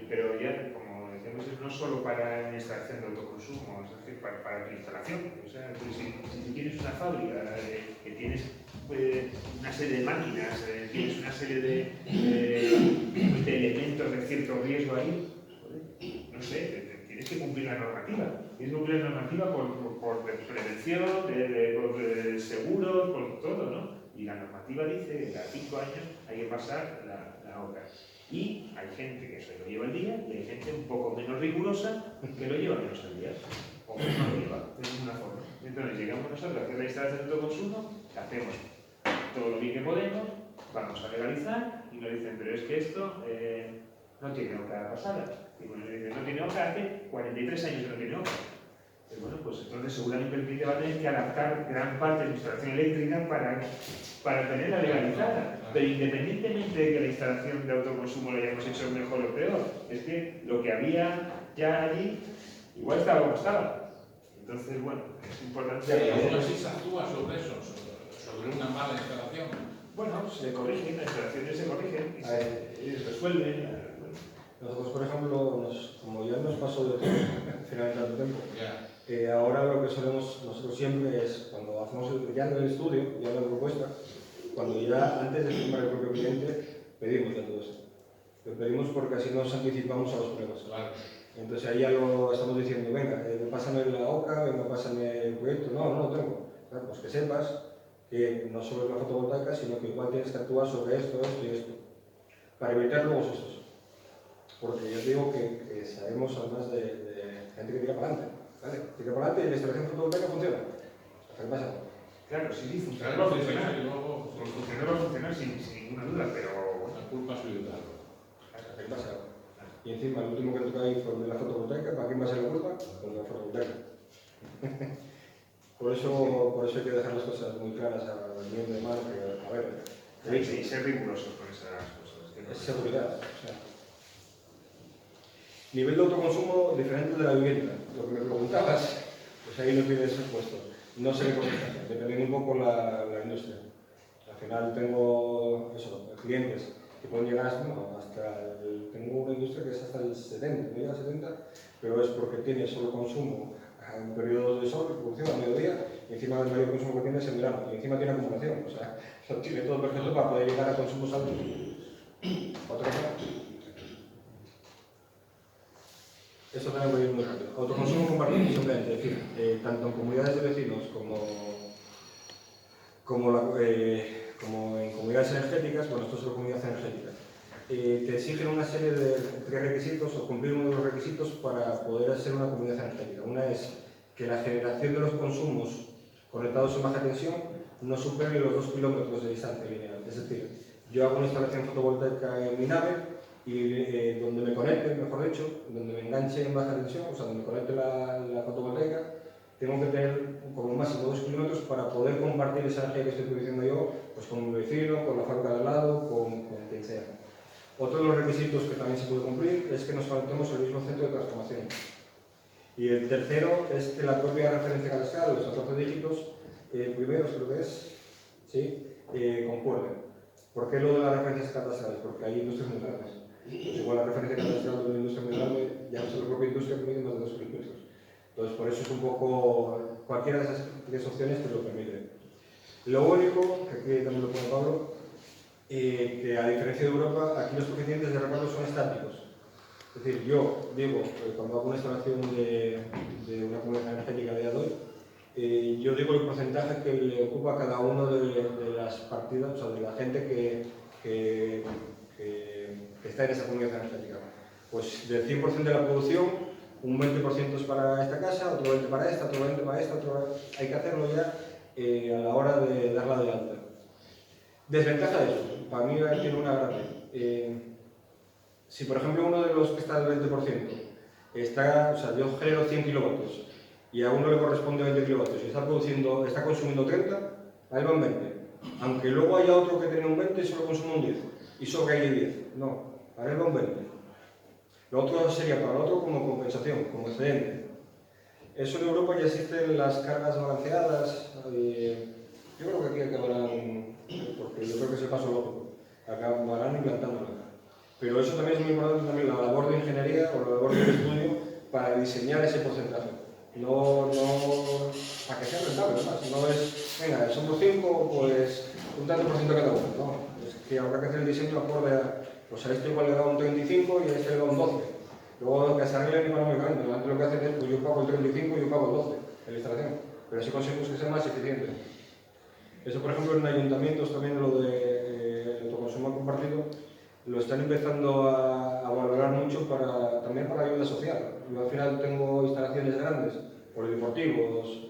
pero ya, como decíamos, no solo para la instalación de autoconsumo, es decir, para tu instalación. O sea, si tú tienes una fábrica que tienes una serie de máquinas, tienes una serie de elementos de cierto riesgo ahí, no sé, tienes que cumplir la normativa. Tienes que cumplir la normativa por prevención, por seguros, por todo, ¿no? Y la normativa dice que cada 5 años hay que pasar la obra. Y hay gente que eso lo lleva al día y hay gente un poco menos rigurosa que lo lleva menos al día. O que no lo lleva, de ninguna forma. Entonces llegamos nosotros a hacer la instalación de autoconsumo, hacemos todo lo bien que podemos, vamos a legalizar y nos dicen, pero es que esto no tiene OCA pasada. Y bueno, dicen, no tiene OCA, hace 43 años que no tiene OCA. Pues bueno, pues entonces seguramente el cliente va a tener que adaptar gran parte de la instalación eléctrica para tenerla legalizada. Pero independientemente de que la instalación de autoconsumo lo hayamos hecho mejor o peor, es que lo que había ya allí igual estaba como estaba. Entonces, bueno, es importante. ¿Y aún así se actúa sobre eso, sobre una mala instalación? Bueno, se corrigen, las instalaciones se corrigen y se resuelven. Nosotros, por ejemplo, como ya nos pasó de todo, al final de tanto tiempo, ahora lo que solemos nosotros siempre es, cuando hacemos ya en el estudio, ya en la propuesta, cuando ya antes de firmar el propio cliente, pedimos ya todo esto. Lo pedimos porque así nos anticipamos a los problemas. Claro. Entonces ahí ya lo estamos diciendo, venga, pásame la OCA, venga, pásame el proyecto. No, no lo tengo. Claro, pues que sepas que no solo es la fotovoltaica, sino que igual tienes que actuar sobre esto, esto y esto, para evitar luego sustos. Porque yo digo que sabemos además de gente que tira para adelante, ¿vale? Tira para adelante y la instalación fotovoltaica funciona. ¿Qué pasa? Claro, sí, funciona, Claro, va a funcionar. sí, luego, Funcionar va a funcionar sin ninguna duda, pero la culpa es suya. ¿Qué pasa? Y encima el último que toca ahí fue el de la fotovoltaica. ¿Para quién va a ser la culpa? Pues la fotovoltaica. por eso hay que dejar las cosas muy claras al bien de mano, que, a ver, sí, ser rigurosos con esas cosas. Es seguridad. O sea. Nivel de autoconsumo diferente de la vivienda. Lo que me preguntabas, pues ahí lo tienes puesto. No sé qué porcentaje, dependiendo un poco la industria. Al final tengo eso, clientes que pueden llegar tengo una industria que es hasta el 70, no llega al 70, pero es porque tiene solo consumo en periodos de sol, producción a mediodía, y encima del mayor consumo que tiene es en verano, y encima tiene acumulación, o sea, lo tiene todo perfecto para poder llegar a consumos altos. Otra cosa. Esto también voy a ir muy rápido. Autoconsumo compartido, simplemente, es decir, tanto en comunidades de vecinos como en comunidades energéticas, bueno, esto es una comunidad energética, te exigen una serie de 3 requisitos o cumplir uno de los requisitos para poder ser una comunidad energética. Una es que la generación de los consumos conectados en baja tensión no supere los 2 kilómetros de distancia lineal. Es decir, yo hago una instalación fotovoltaica en mi nave y donde me conecte, mejor dicho, donde me enganche en baja tensión, o sea, donde me conecte la fotovoltaica, tengo que tener como máximo 2 kilómetros para poder compartir esa energía que estoy produciendo yo pues con mi vecino, con la fábrica de al lado, con quien sea. Otro de los requisitos que también se puede cumplir es que nos conectemos al mismo centro de transformación. Y el tercero es que la propia referencia cadastral, los 14 dígitos primeros, creo que es, ¿sí? Concuerden. ¿Por qué lo de las referencias cadastrales? Porque hay industrias muy grandes. Pues igual la referencia cadastral de una industria muy grande, ya no es la propia industria que mide más de 2 kilómetros. Entonces, por eso es un poco, cualquiera de esas 3 opciones te lo permite. Lo único, que aquí también lo pone Pablo, que a diferencia de Europa, aquí los coeficientes de reparto son estáticos. Es decir, yo digo, cuando hago una instalación de una comunidad energética de hoy, yo digo el porcentaje que le ocupa a cada uno de las partidas, o sea, de la gente que está en esa comunidad energética. Pues del 100% de la producción, un 20% es para esta casa, otro 20% para esta, otro 20% para esta, hay que hacerlo ya a la hora de darla de alta. Desventaja de eso, para mí tiene una grande. Si por ejemplo uno de los que está al 20% está, o sea, yo genero 100 kilovatios y a uno le corresponde 20 kilovatios y está consumiendo 30, a él van 20. Aunque luego haya otro que tiene un 20 y solo consume un 10 y sobra ahí 10. No, a él van 20. Lo otro sería para el otro como compensación, como excedente. Eso en Europa ya existen las cargas balanceadas. Yo creo que aquí acabarán, porque yo creo que es el paso lógico, acabarán implantándola. Pero eso también es muy importante, también la labor de ingeniería o la labor de estudio para diseñar ese porcentaje. No para que sea rentable, además. No es, venga, somos 5, pues un tanto por ciento cada uno. No, es que habrá que hacer el diseño acorde a, pues a este igual le da un 35 y a este le da un 12. Luego que se arreglen económicamente, antes lo que hacen es, pues yo pago el 35 y yo pago el 12 en la instalación. Pero así conseguimos que sea más eficiente. Eso, por ejemplo, en ayuntamientos también lo de autoconsumo compartido lo están empezando a valorar mucho también para ayuda social. Yo al final tengo instalaciones grandes, polideportivos,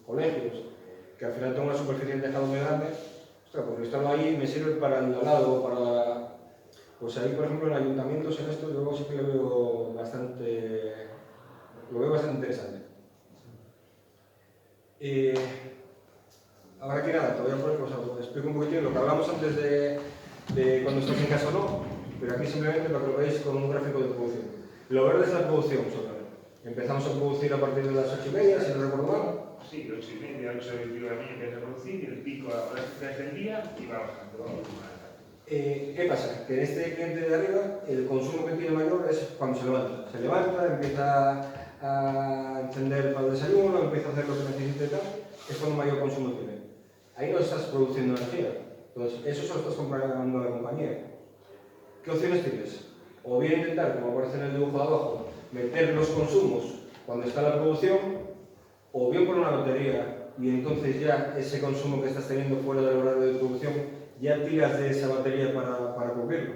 colegios, que al final tengo una superficie de tejado muy grande. Ostras, pues lo instalo ahí y me sirve para el al lado, para... Pues ahí, por ejemplo, en ayuntamientos, en esto, yo sí que lo veo bastante interesante. Ahora que nada, te voy a poner, os explico un poquitín lo que hablamos antes de cuando estás en casa o no, pero aquí simplemente para que lo veáis con un gráfico de producción. Lo verde es la producción, solamente. Empezamos a producir a partir de las 8:30, si no recuerdo mal. Sí, 8:30, 8:21 de la mañana empieza a producir y el pico a las 3 del día y va bajando. ¿Qué pasa? Que en este cliente de arriba, el consumo que tiene mayor es cuando se levanta. Se levanta, empieza a encender para el desayuno, empieza a hacer lo que necesite y tal, es cuando mayor consumo tiene. Ahí no estás produciendo energía. Entonces, eso se lo estás comprando a la compañía. ¿Qué opciones tienes? O bien intentar, como aparece en el dibujo de abajo, meter los consumos cuando está la producción, o bien poner una batería y entonces ya ese consumo que estás teniendo fuera del horario de producción, ya tiras de esa batería para cubrirlo.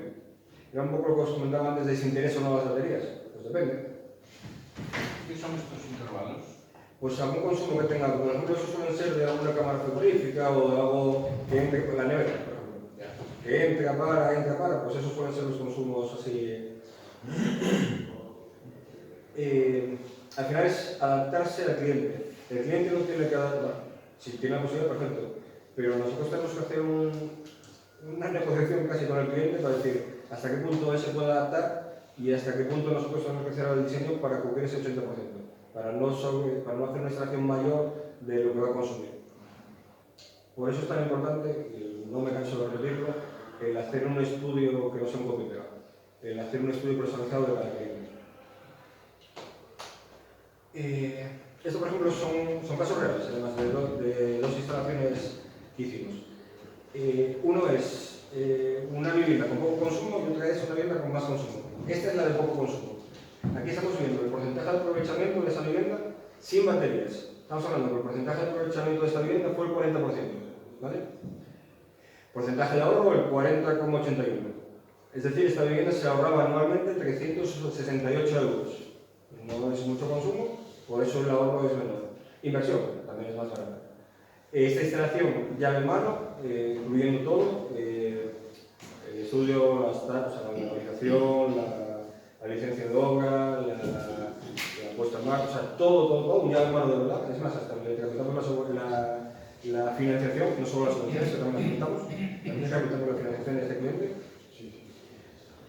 Era un poco lo que os comentaba antes de si interesa o no las baterías. Pues depende. ¿Qué son estos intervalos? Pues algún consumo que tenga, por ejemplo, eso suelen ser de alguna cámara frigorífica o de algo que entre con la nevera, por ejemplo. Que entra, para, pues esos suelen ser los consumos así. Al final es adaptarse al cliente. El cliente no tiene que adaptar. Si tiene la posibilidad, perfecto. Pero nosotros tenemos que hacer una negociación casi con el cliente para decir hasta qué punto él se puede adaptar y hasta qué punto nosotros tenemos que hacer el diseño para cubrir ese 80%. Para no hacer una instalación mayor de lo que va a consumir. Por eso es tan importante, y no me canso de repetirlo, el hacer un estudio que no sea un copia y pega, el hacer un estudio personalizado de cada cliente. Esto, por ejemplo, son casos reales, además de dos instalaciones que hicimos. Uno es una vivienda con poco consumo y otra es una vivienda con más consumo. Esta es la de poco consumo. Aquí estamos viendo el porcentaje de aprovechamiento de esa vivienda sin baterías. Estamos hablando que el porcentaje de aprovechamiento de esta vivienda fue el 40%. ¿Vale? Porcentaje de ahorro el 40,81%. Es decir, esta vivienda se ahorraba anualmente 368 euros. No es mucho consumo, por eso el ahorro es menor. Inversión, también es más barata. Esta instalación llave en mano, incluyendo todo, el estudio, la autorización, la licencia de obra, la puesta en marcha, o sea, todo, un llave en mano de verdad. Es más, hasta le tramitamos la financiación, no solo las subvenciones, que también las tramitamos, también tramitamos la financiación de este cliente.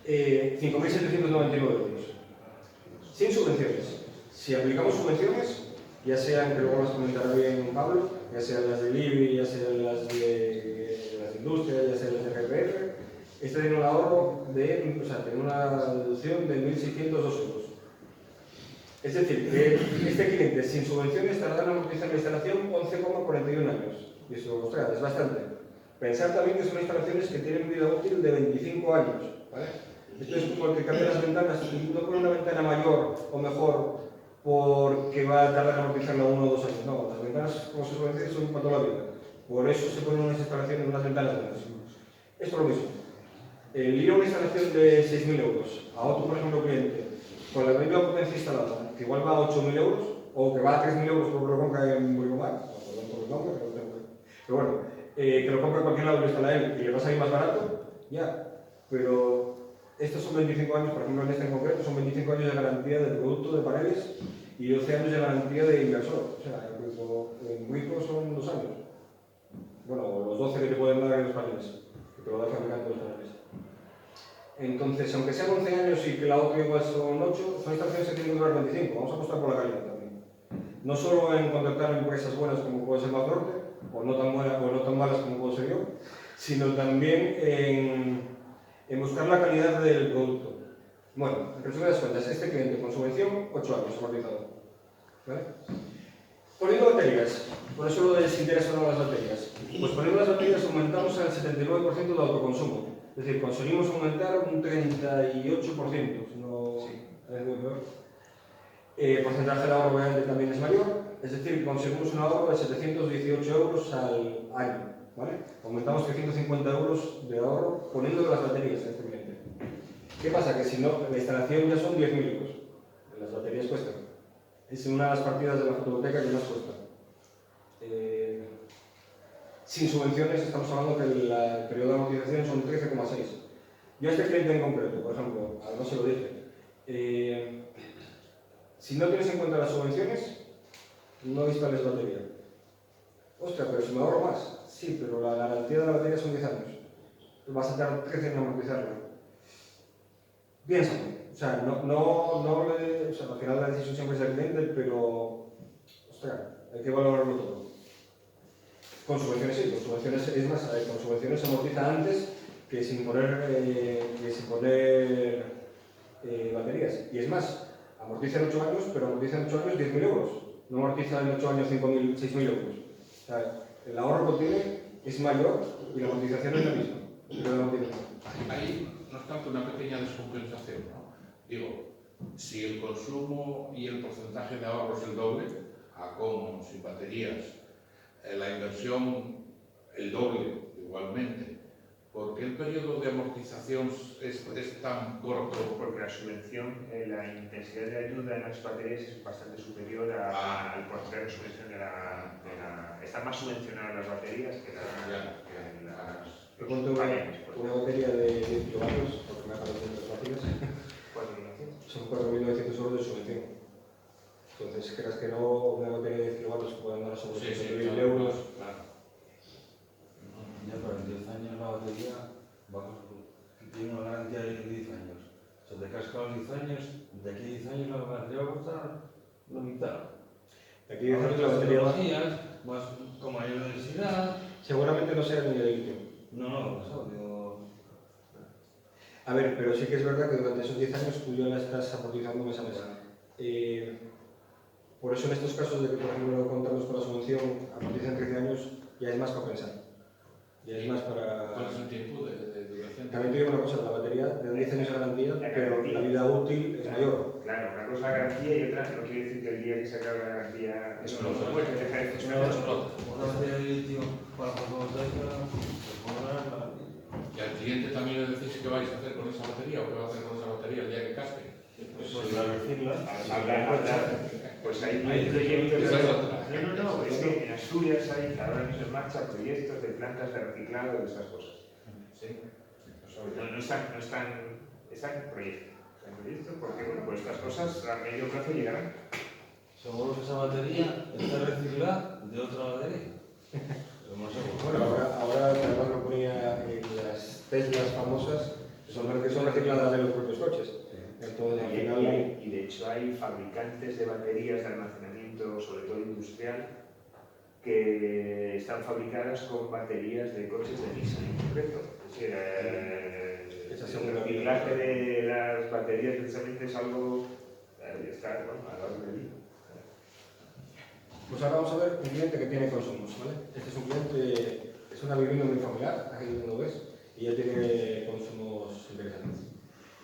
5.799 euros. Sin subvenciones. Si aplicamos subvenciones, ya sean, que luego las comentará bien Pablo, ya sean las del IBI, ya sean las de las industrias, ya sean las de RPF, este tiene un ahorro de, o sea, tiene una deducción de 1.602 euros. Es decir, que este cliente sin subvenciones tardará en amortizar la instalación 11,41 años. Y eso, ostras, es bastante. Pensar también que son instalaciones que tienen vida útil de 25 años. ¿Vale? Esto es como el que cambia las ventanas, no pone una ventana mayor o mejor porque va a tardar en amortizarla 1 o 2 años. No, las ventanas, como se suele decir, son para toda la vida. Por eso se ponen unas instalaciones, unas ventanas buenas. Esto es lo mismo. El ir a una instalación de 6.000 euros a otro, por ejemplo, cliente, con la misma potencia instalada, que igual va a 8.000 euros, o que va a 3.000 euros porque lo compra en Bricomar, perdón por el nombre, pero bueno, que lo compra en cualquier lado y lo instala él y le va a salir más barato, ya. Pero estos son 25 años, por ejemplo, en este en concreto, son 25 años de garantía del producto de paneles y 12 años de garantía de inversor. O sea, en Wico son 2 años. Bueno, los 12 que te pueden dar en los paneles, que te lo da el fabricante de los paneles. Entonces, aunque sean 11 años y que la otra igual son 8, son instalaciones que tienen que durar 25. Vamos a apostar por la calidad también. No solo en contratar empresas buenas como puede ser Mazorte, o no tan buenas o no tan malas como puedo ser yo, sino también en buscar la calidad del producto. Bueno, en resumidas cuentas, este cliente con subvención, 8 años amortizado. ¿Vale? Poniendo baterías, por eso lo les interesa o no las baterías. Pues poniendo las baterías aumentamos al 79% de autoconsumo. Es decir, conseguimos aumentar un 38%, si no es muy peor. El porcentaje de ahorro obviamente también es mayor, es decir, conseguimos un ahorro de 718 euros al año. ¿Vale? Aumentamos 350 euros de ahorro poniendo las baterías a este cliente. ¿Qué pasa? Que si no, la instalación ya son 10.000 euros. Las baterías cuestan. Es una de las partidas de la fotovoltaica que más cuesta. Sin subvenciones estamos hablando que el periodo de amortización son 13,6. Yo a este cliente en concreto, por ejemplo, además se lo dije, si no tienes en cuenta las subvenciones, no instales batería. Ostras, pero si me ahorro más. Sí, pero la garantía de la batería son 10 años. Vas a tardar 13 en amortizarla. Piénsalo. O sea, o sea, al final la decisión siempre es del cliente, pero, ostras, hay que valorarlo todo. Con subvenciones sí, con subvenciones es más, con subvenciones se amortiza antes que sin poner baterías. Y es más, amortiza en 8 años, pero amortiza en 8 años 10.000 euros. No amortiza en 8 años 5.000, 6.000 euros. O sea, el ahorro que obtiene es mayor y la amortización es la misma. Ahí no es tanto una pequeña descompensación, ¿no? Digo, si el consumo y el porcentaje de ahorro es el doble, a con sin baterías, la inversión el doble igualmente, ¿por qué el periodo de amortización es tan corto? Porque la subvención, la intensidad de ayuda en las baterías es bastante superior al porcentaje de subvención de la... Están más subvencionadas las baterías que las... Te cuento una batería de 10 kilovatios, porque me ha parecido fáciles. Son 4.900 euros de subvención. Entonces, creas que no, una batería de 10 kilovatios que puede andar a sobre 7.000 euros. Claro. Ya, pero en 10 años la batería tiene una garantía de 10 años. Se te casca los 10 años, de aquí a 10 años la batería va a costar la mitad. De aquí a 10 años la batería va... tecnologías más con mayor densidad. Seguramente no sea ni de litio. No, eso, digo. A ver, pero sí que es verdad que durante esos 10 años tú ya la estás amortizando mes a mes. Por eso en estos casos de que, por ejemplo, contamos con la subvención, amortizan 13 años, ya es más para pensar. Ya es más para... ¿Cuál es el tiempo de duración? También te digo una cosa, la batería de 10 años de garantía, pero la vida útil es mayor. Claro, una cosa es la garantía y otra no quiere decir que el día que se acabe la garantía Explota. no puede dejar de Explota. funcionar. Una batería de litio para fotovoltaica, pues poner ¿Y al cliente también le decís qué vais a hacer con esa batería o qué va a hacer con esa batería el día que casque? pues reducirla. Pues hay Hay proyectos esa es otra. No, es que en Asturias hay ahora mismo en marcha proyectos de plantas de reciclado de esas cosas. ¿Sí? No están en proyecto. Están en proyecto porque, bueno, pues estas cosas a medio plazo llegarán. Seguro que esa batería está reciclada de otra batería. Pero no sé. Bueno, ahora además lo ponía en las Teslas famosas, son las que son recicladas de los propios coches. Entonces, al final... Y de hecho hay fabricantes de baterías de almacenamiento, sobre todo industrial, que están fabricadas con baterías de coches de Nissan en concreto. Es decir, el reciclaje de las baterías precisamente es algo está a la orden del día. Pues ahora vamos a ver un cliente que tiene consumos, ¿vale? Este es un cliente, es una vivienda muy familiar, aquí donde lo ves, y ya tiene consumos interesantes.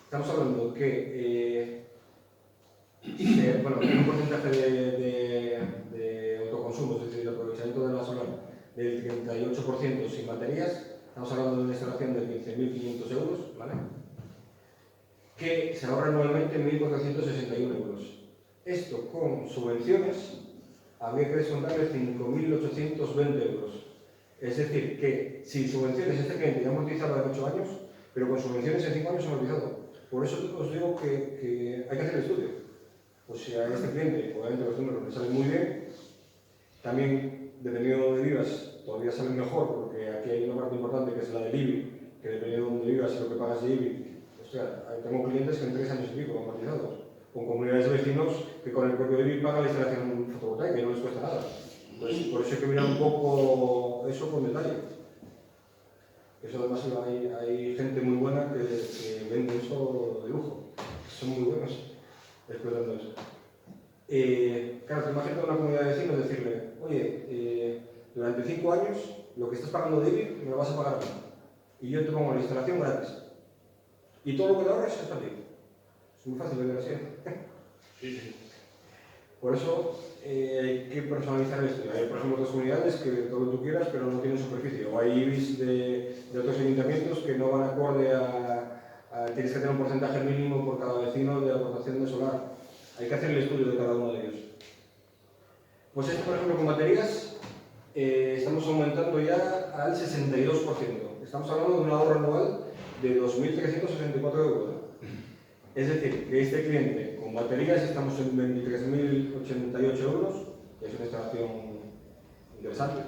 Estamos hablando que bueno, tiene un porcentaje de autoconsumo, es decir, de aprovechamiento de la solar del 38% sin baterías. Estamos hablando de una instalación de 15.500 euros, ¿vale? Que se ahorra anualmente 1.461 euros. Esto con subvenciones habría que descontarle 5.820 euros. Es decir, que sin subvenciones este cliente ya ha amortizado en 8 años, pero con subvenciones en 5 años ha amortizado. Por eso os digo que hay que hacer el estudio. Pues si a este cliente, obviamente los números le salen muy bien, también dependiendo de donde vivas, todavía salen mejor, porque aquí hay una parte importante que es la del IBI, que dependiendo de donde vivas y lo que pagas de IBI, o sea, tengo clientes que en 3 años y pico han amortizado, con comunidades de vecinos que con el propio IBI pagan la instalación fotovoltaica y no les cuesta nada. Pues por eso hay que mirar un poco eso con detalle. Eso además hay gente muy buena que vende eso de lujo, son muy buenos explotando eso. Claro, te imaginas una comunidad de vecinos decirle, oye, durante 5 años lo que estás pagando de IBI me lo vas a pagar a mí y yo te pongo la instalación gratis y todo lo que te ahorres es para ti. Es muy fácil vender así. Sí, sí. Por eso hay que personalizar el estudio. Hay, por ejemplo, otras comunidades que todo lo que tú quieras, pero no tienen superficie. O hay IBIs de otros ayuntamientos que no van acorde a tienes que tener un porcentaje mínimo por cada vecino de aportación de solar. Hay que hacer el estudio de cada uno de ellos. Pues esto, por ejemplo, con baterías, estamos aumentando ya al 62%. Estamos hablando de un ahorro anual de 2.364 euros. Es decir, que este cliente con baterías estamos en 23.088 euros, que es una instalación interesante.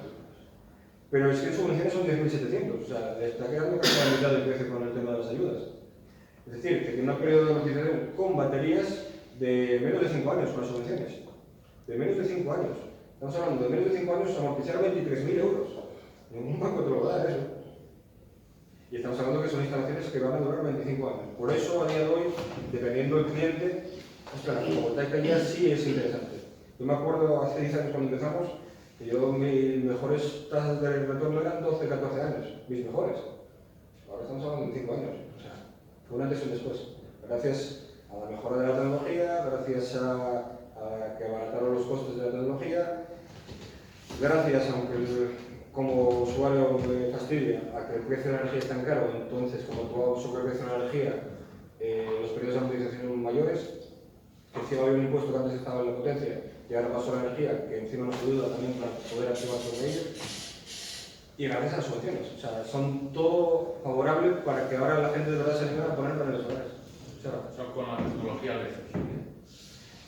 Pero es que en subvenciones son 10.700, o sea, le está quedando casi la mitad del precio con el tema de las ayudas. Es decir, que tiene un periodo de amortización con baterías de menos de 5 años con las subvenciones. De menos de 5 años. Estamos hablando de menos de 5 años amortizar 23.000 euros. Ningún banco te lo va a dar eso. Y estamos hablando que son instalaciones que van a durar 25 años. Por eso, a día de hoy, dependiendo del cliente, la fotovoltaica ya sí es interesante. Yo me acuerdo hace 10 años cuando empezamos, que yo mis mejores tasas de retorno eran 12, 14 años. Mis mejores. Ahora estamos hablando de 5 años. O sea, fue un antes y un después. Gracias a la mejora de la tecnología, gracias a que abarataron los costes de la tecnología, gracias, aunque como usuario me fastidia, a que el precio de la energía es tan caro, entonces como todo sobre el precio de la energía, los periodos de amortización son mayores, que encima había un impuesto que antes estaba en la potencia y ahora pasó a la energía, que encima nos ayuda también para poder activar sobre ello, y gracias a las subvenciones. O sea, son todo favorable para que ahora la gente de verdad se anime a poner paneles solares. O sea, Son con la tecnología LED.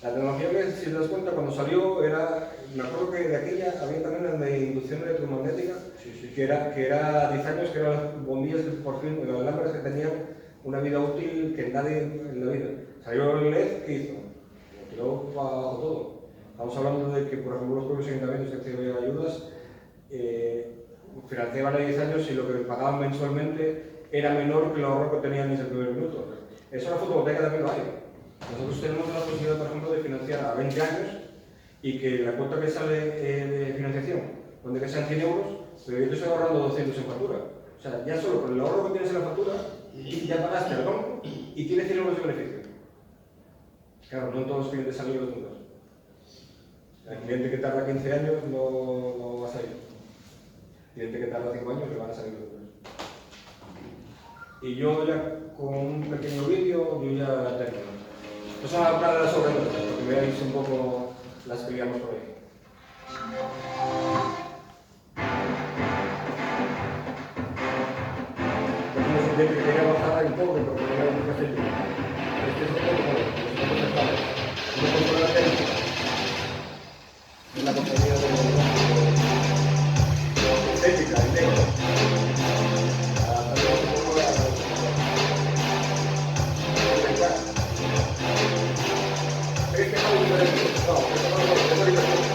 la tecnología LED, si te das cuenta, cuando salió era, me acuerdo que de aquella había también la de inducción electromagnética, que era 10 años, que eran las bombillas que por fin, las lámparas que tenían una vida útil que nadie en la vida. Salió el LED, ¿qué hizo? Lo tiró para abajo todo. Estamos hablando de que, por ejemplo, los propios ayuntamientos que reciben ayudas financiaban a 10 años y lo que pagaban mensualmente era menor que el ahorro que tenían desde el primer minuto. Eso en la fotovoltaica también lo hay. Nosotros tenemos la posibilidad, por ejemplo, de financiar a 20 años y que la cuota que sale de financiación, donde que sean 100 euros, pero yo te estoy ahorrando 200 en factura. O sea, ya solo con el ahorro que tienes en la factura, ya pagaste al banco y tienes 100 euros de beneficio. Claro, no todos los clientes salen los números. El cliente que tarda 15 años no va a salir. El cliente que tarda 5 años le van a salir los números. Y yo ya con un pequeño vídeo, yo ya la tengo. Esto son algunas de las sobrenotas, para que veáis un poco las que liamos por ahí. Tenemos un cliente que quería bajar ahí un poco, porque no hay mucha gente. Este es otro modo, nosotros estamos. Uno controla la técnica. Es la compañía de estética, el negro. Adaptamos un poco a este es algo diferente. No, este es algo diferente.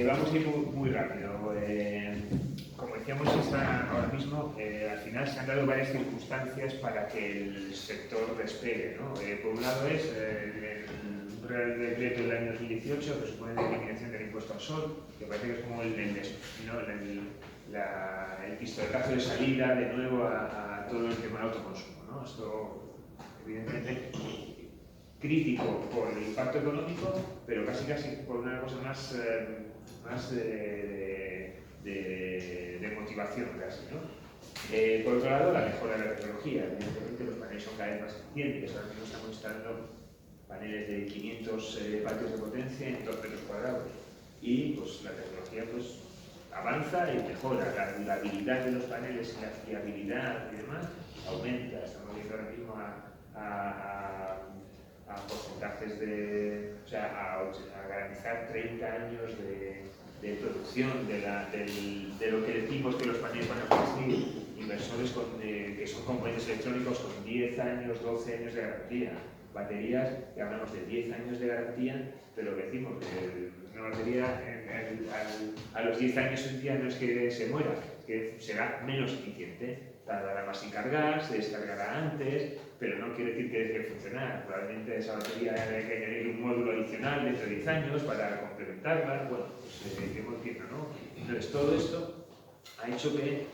Vamos a ir muy rápido. Como decíamos, ahora mismo, al final se han dado varias circunstancias para que el sector despegue, ¿no? Por un lado es el Real Decreto del año 2018, que supone la eliminación del impuesto al sol, que parece que es como el pistoletazo de salida de nuevo a todo el tema del autoconsumo, ¿no? Esto, evidentemente, crítico por el impacto económico, pero casi por una cosa más de motivación casi, ¿no? Por otro lado, la mejora de la tecnología. Evidentemente los paneles son cada vez más eficientes. Ahora mismo estamos instalando paneles de 500 vatios de potencia en 2 metros cuadrados. Y pues la tecnología pues avanza y mejora. La durabilidad de los paneles y la fiabilidad y demás aumenta. Estamos viendo ahora mismo a porcentajes a garantizar 30 años de producción de lo que decimos que los paneles van a producir, inversores que son componentes electrónicos con 10 años, 12 años de garantía, baterías que hablamos de 10 años de garantía, pero decimos que una batería a los 10 años en día no es que se muera, es que será menos eficiente. Tardará más en cargar, se descargará antes, pero no quiere decir que deje de funcionar. Probablemente a esa batería hay que añadir un módulo adicional dentro de 10 años para complementarla. Bueno, pues qué entiendo, ¿no? Entonces todo esto ha hecho que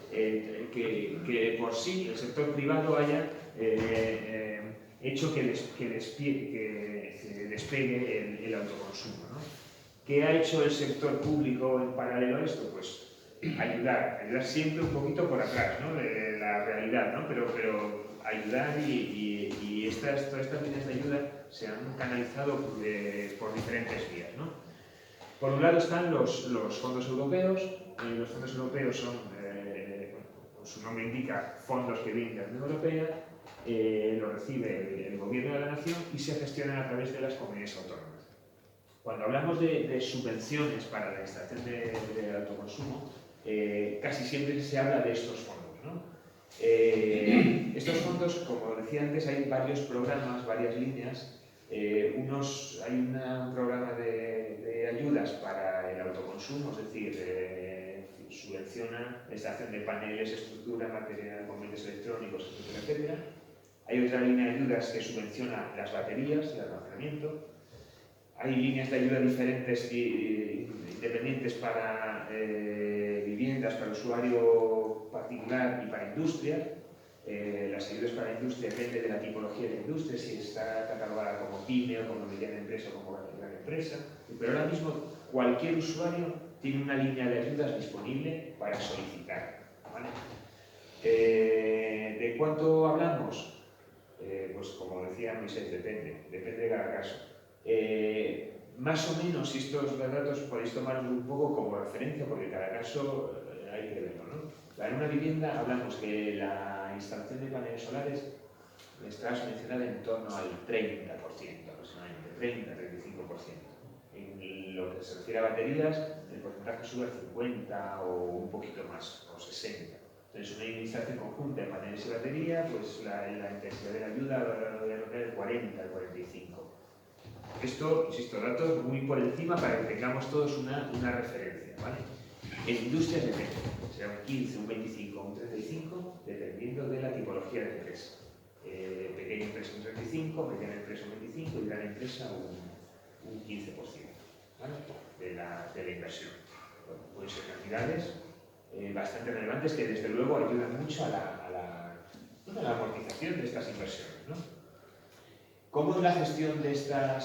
por sí el sector privado haya hecho que despegue el autoconsumo, ¿no? ¿Qué ha hecho el sector público en paralelo a esto? Pues ayudar siempre un poquito por atrás, ¿no? De la realidad, ¿no? Pero ayudar y todas estas líneas de ayuda se han canalizado por diferentes vías, ¿no? Por un lado están los fondos europeos. Los fondos europeos son, como su nombre indica, fondos que vienen de la Unión Europea, lo recibe el gobierno de la nación y se gestionan a través de las comunidades autónomas. Cuando hablamos de subvenciones para la instalación de autoconsumo, casi siempre se habla de estos fondos, ¿no? Estos fondos, como decía antes, hay varios programas, varias líneas. Hay un programa de ayudas para el autoconsumo, es decir, subvenciona la instalación de paneles, estructura, material, componentes electrónicos, etcétera, etcétera. Hay otra línea de ayudas que subvenciona las baterías y el almacenamiento. Hay líneas de ayuda diferentes independientes para viviendas, para usuario particular y para industria. Las ayudas para la industria dependen de la tipología de la industria, si está catalogada como pyme o como mediana empresa o como gran empresa. Pero ahora mismo cualquier usuario tiene una línea de ayudas disponible para solicitar, ¿vale? ¿De cuánto hablamos? Pues como decía Moisés, depende de cada caso. Más o menos, estos datos podéis tomarlos un poco como referencia, porque cada caso hay que verlo, ¿no? En una vivienda hablamos que la instalación de paneles solares está subvencionada en torno al 30% aproximadamente, 30-35%. En lo que se refiere a baterías, el porcentaje sube al 50 o un poquito más, o 60. Entonces, una instalación conjunta de paneles y batería, pues la intensidad de la ayuda va a rondar el 40 al 45. Esto, insisto, datos muy por encima para que tengamos todos una referencia, ¿vale? En industrias depende, será un 15, un 25, un 35, dependiendo de la tipología de empresa. Pequeña empresa un 35, mediana empresa un 25 y gran empresa un 15%, ¿vale? de la inversión. Bueno, pueden ser cantidades bastante relevantes que desde luego ayudan mucho a la amortización de estas inversiones, ¿no? ¿Cómo es la gestión de estas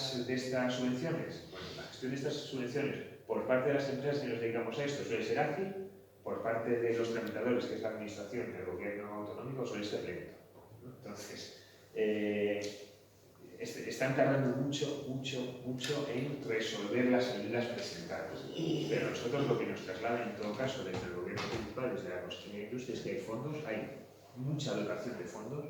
subvenciones? Bueno, la gestión de estas subvenciones por parte de las empresas que nos dedicamos a esto suele ser ágil, por parte de los tramitadores, que es la administración del gobierno autonómico, suele ser lento, ¿no? Entonces, están tardando mucho en resolver las ayudas presentadas. Pero nosotros lo que nos traslada en todo caso desde el gobierno municipal, desde la Consejería de Industria, es que hay fondos, hay mucha dotación de fondos,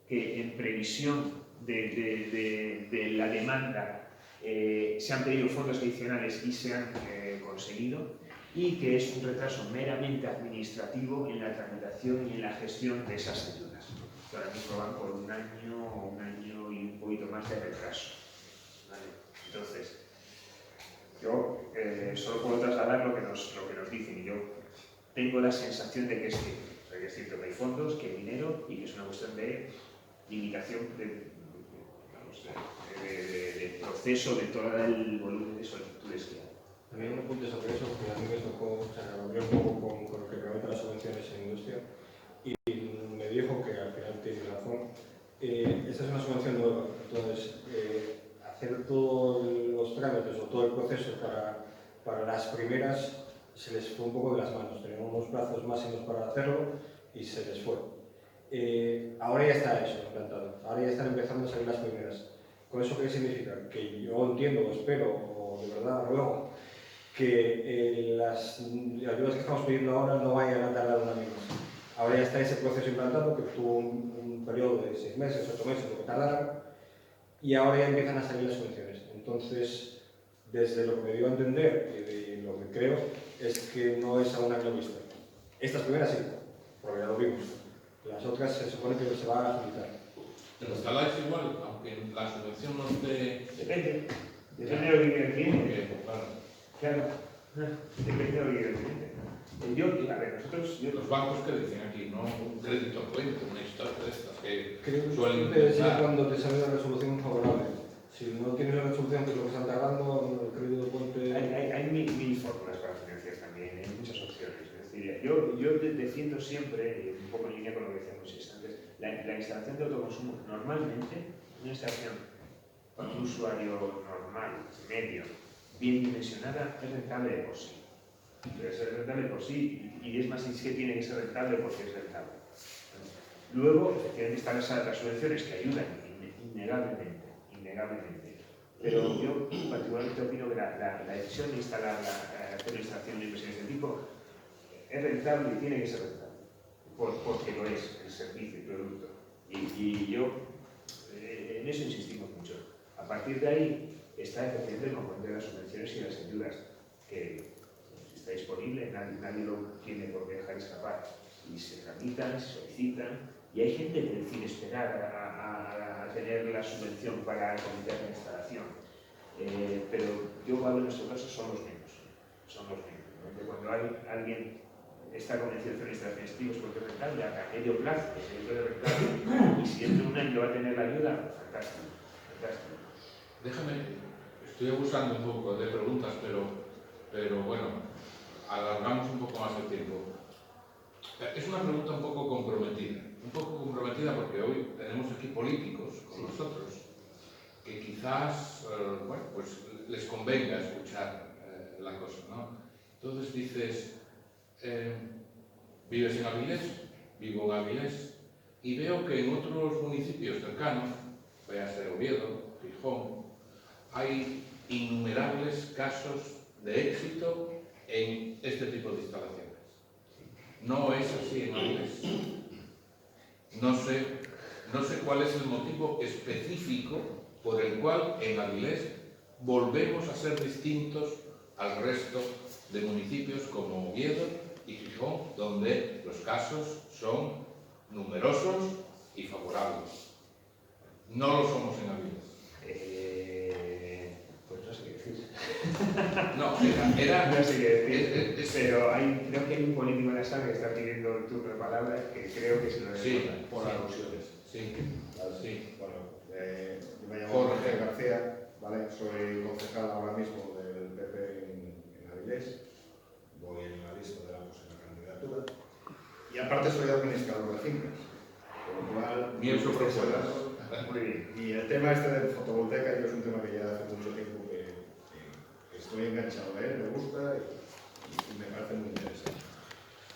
que en previsión de la demanda se han pedido fondos adicionales y se han conseguido, y que es un retraso meramente administrativo en la tramitación y en la gestión de esas ayudas. Ahora mismo van por un año y un poquito más de retraso, ¿vale? Entonces, yo solo puedo trasladar lo que nos dicen, y yo tengo la sensación de que es cierto. O sea, que es cierto que hay fondos, que hay dinero y que es una cuestión de limitación de proceso de todo el volumen de solicitudes que hay. También un apunte sobre eso, porque a mí me tocó, o sea, hablé un poco con lo que prometen las subvenciones en industria y me dijo que al final tiene razón. Esta es una subvención nueva, entonces hacer todos los trámites o todo el proceso para las primeras se les fue un poco de las manos. Teníamos unos plazos máximos para hacerlo y se les fue. Ahora ya está eso implantado, ahora ya están empezando a salir las primeras. ¿Con eso qué significa? Que yo entiendo, o espero, o de verdad ruego, que las ayudas que estamos pidiendo ahora no vayan a tardar un año más. Ahora ya está ese proceso implantado, que tuvo un periodo de 6 meses, 8 meses, lo que tardara, y ahora ya empiezan a salir las subvenciones. Entonces, desde lo que me dio a entender y lo que creo, es que no es a un año vista. Estas primeras sí, porque ya lo vimos. Las otras se supone que se va a agilizar. ¿Lo instaláis igual, aunque la subvención no esté...? Depende de lo que quiere el cliente. Claro. Claro, depende de lo que quiere el cliente. Los bancos que dicen aquí, no un crédito puente, una historia de estas que Creo que suelen te decía intentar. cuando te sale una resolución favorable. Si no tienes una resolución que es lo que están tardando, el crédito de puente... Hay mil fórmulas para financiar también, hay muchas opciones. Es decir, yo defiendo siempre, un poco en línea con lo que decíamos antes, la instalación de autoconsumo. Normalmente, una instalación para un usuario normal, medio, bien dimensionada, es rentable de por sí. Pero es rentable por sí, y es más, es que tiene que ser rentable porque es rentable. Luego, efectivamente, están las subvenciones que ayudan innegablemente. Pero yo particularmente opino que la decisión de instalar hacer una instalación de inversiones de este tipo es rentable y tiene que ser rentable, porque lo es, el servicio, el producto. Y yo en eso insistimos mucho. A partir de ahí está efectivamente el componente de las subvenciones y las ayudas, que está disponible, nadie lo tiene por qué dejar escapar. Y se tramitan, se solicitan, y hay gente que decide esperar a tener la subvención para cometer la instalación. Pero yo, en nuestro caso, son los menos. Cuando hay alguien esta convención accionista de festivos porque es rentable a medio plazo, que se puede rentable, y si dentro de un año va a tener la ayuda, fantástico, fantástico. Déjame, estoy abusando un poco de preguntas, pero bueno, alargamos un poco más el tiempo. Es una pregunta un poco comprometida porque hoy tenemos aquí políticos con nosotros que quizás, bueno, pues les convenga escuchar la cosa, ¿no? Entonces dices, ¿vives en Avilés? Vivo en Avilés y veo que en otros municipios cercanos, véase Oviedo, Gijón, hay innumerables casos de éxito en este tipo de instalaciones. No es así en Avilés. No sé cuál es el motivo específico por el cual en Avilés volvemos a ser distintos al resto de municipios como Oviedo y Gijón, donde los casos son numerosos y favorables. No lo somos en Avilés. Pues no sé qué decir. No, No sé qué decir, pero creo que hay un político en la sala que está pidiendo el turno de palabras que creo que se lo Sí, responda. por alusiones. Sí, sí. Bueno, yo me llamo Jorge. Jorge García, ¿vale? Soy concejal ahora mismo del PP en Avilés, voy en la lista de la candidatura y aparte soy administrador de fincas, con lo cual... Miembro propuestas. Muy bien. Y el tema este de fotovoltaica yo es un tema que ya hace mucho tiempo que estoy enganchado a él, me gusta y me parece muy interesante.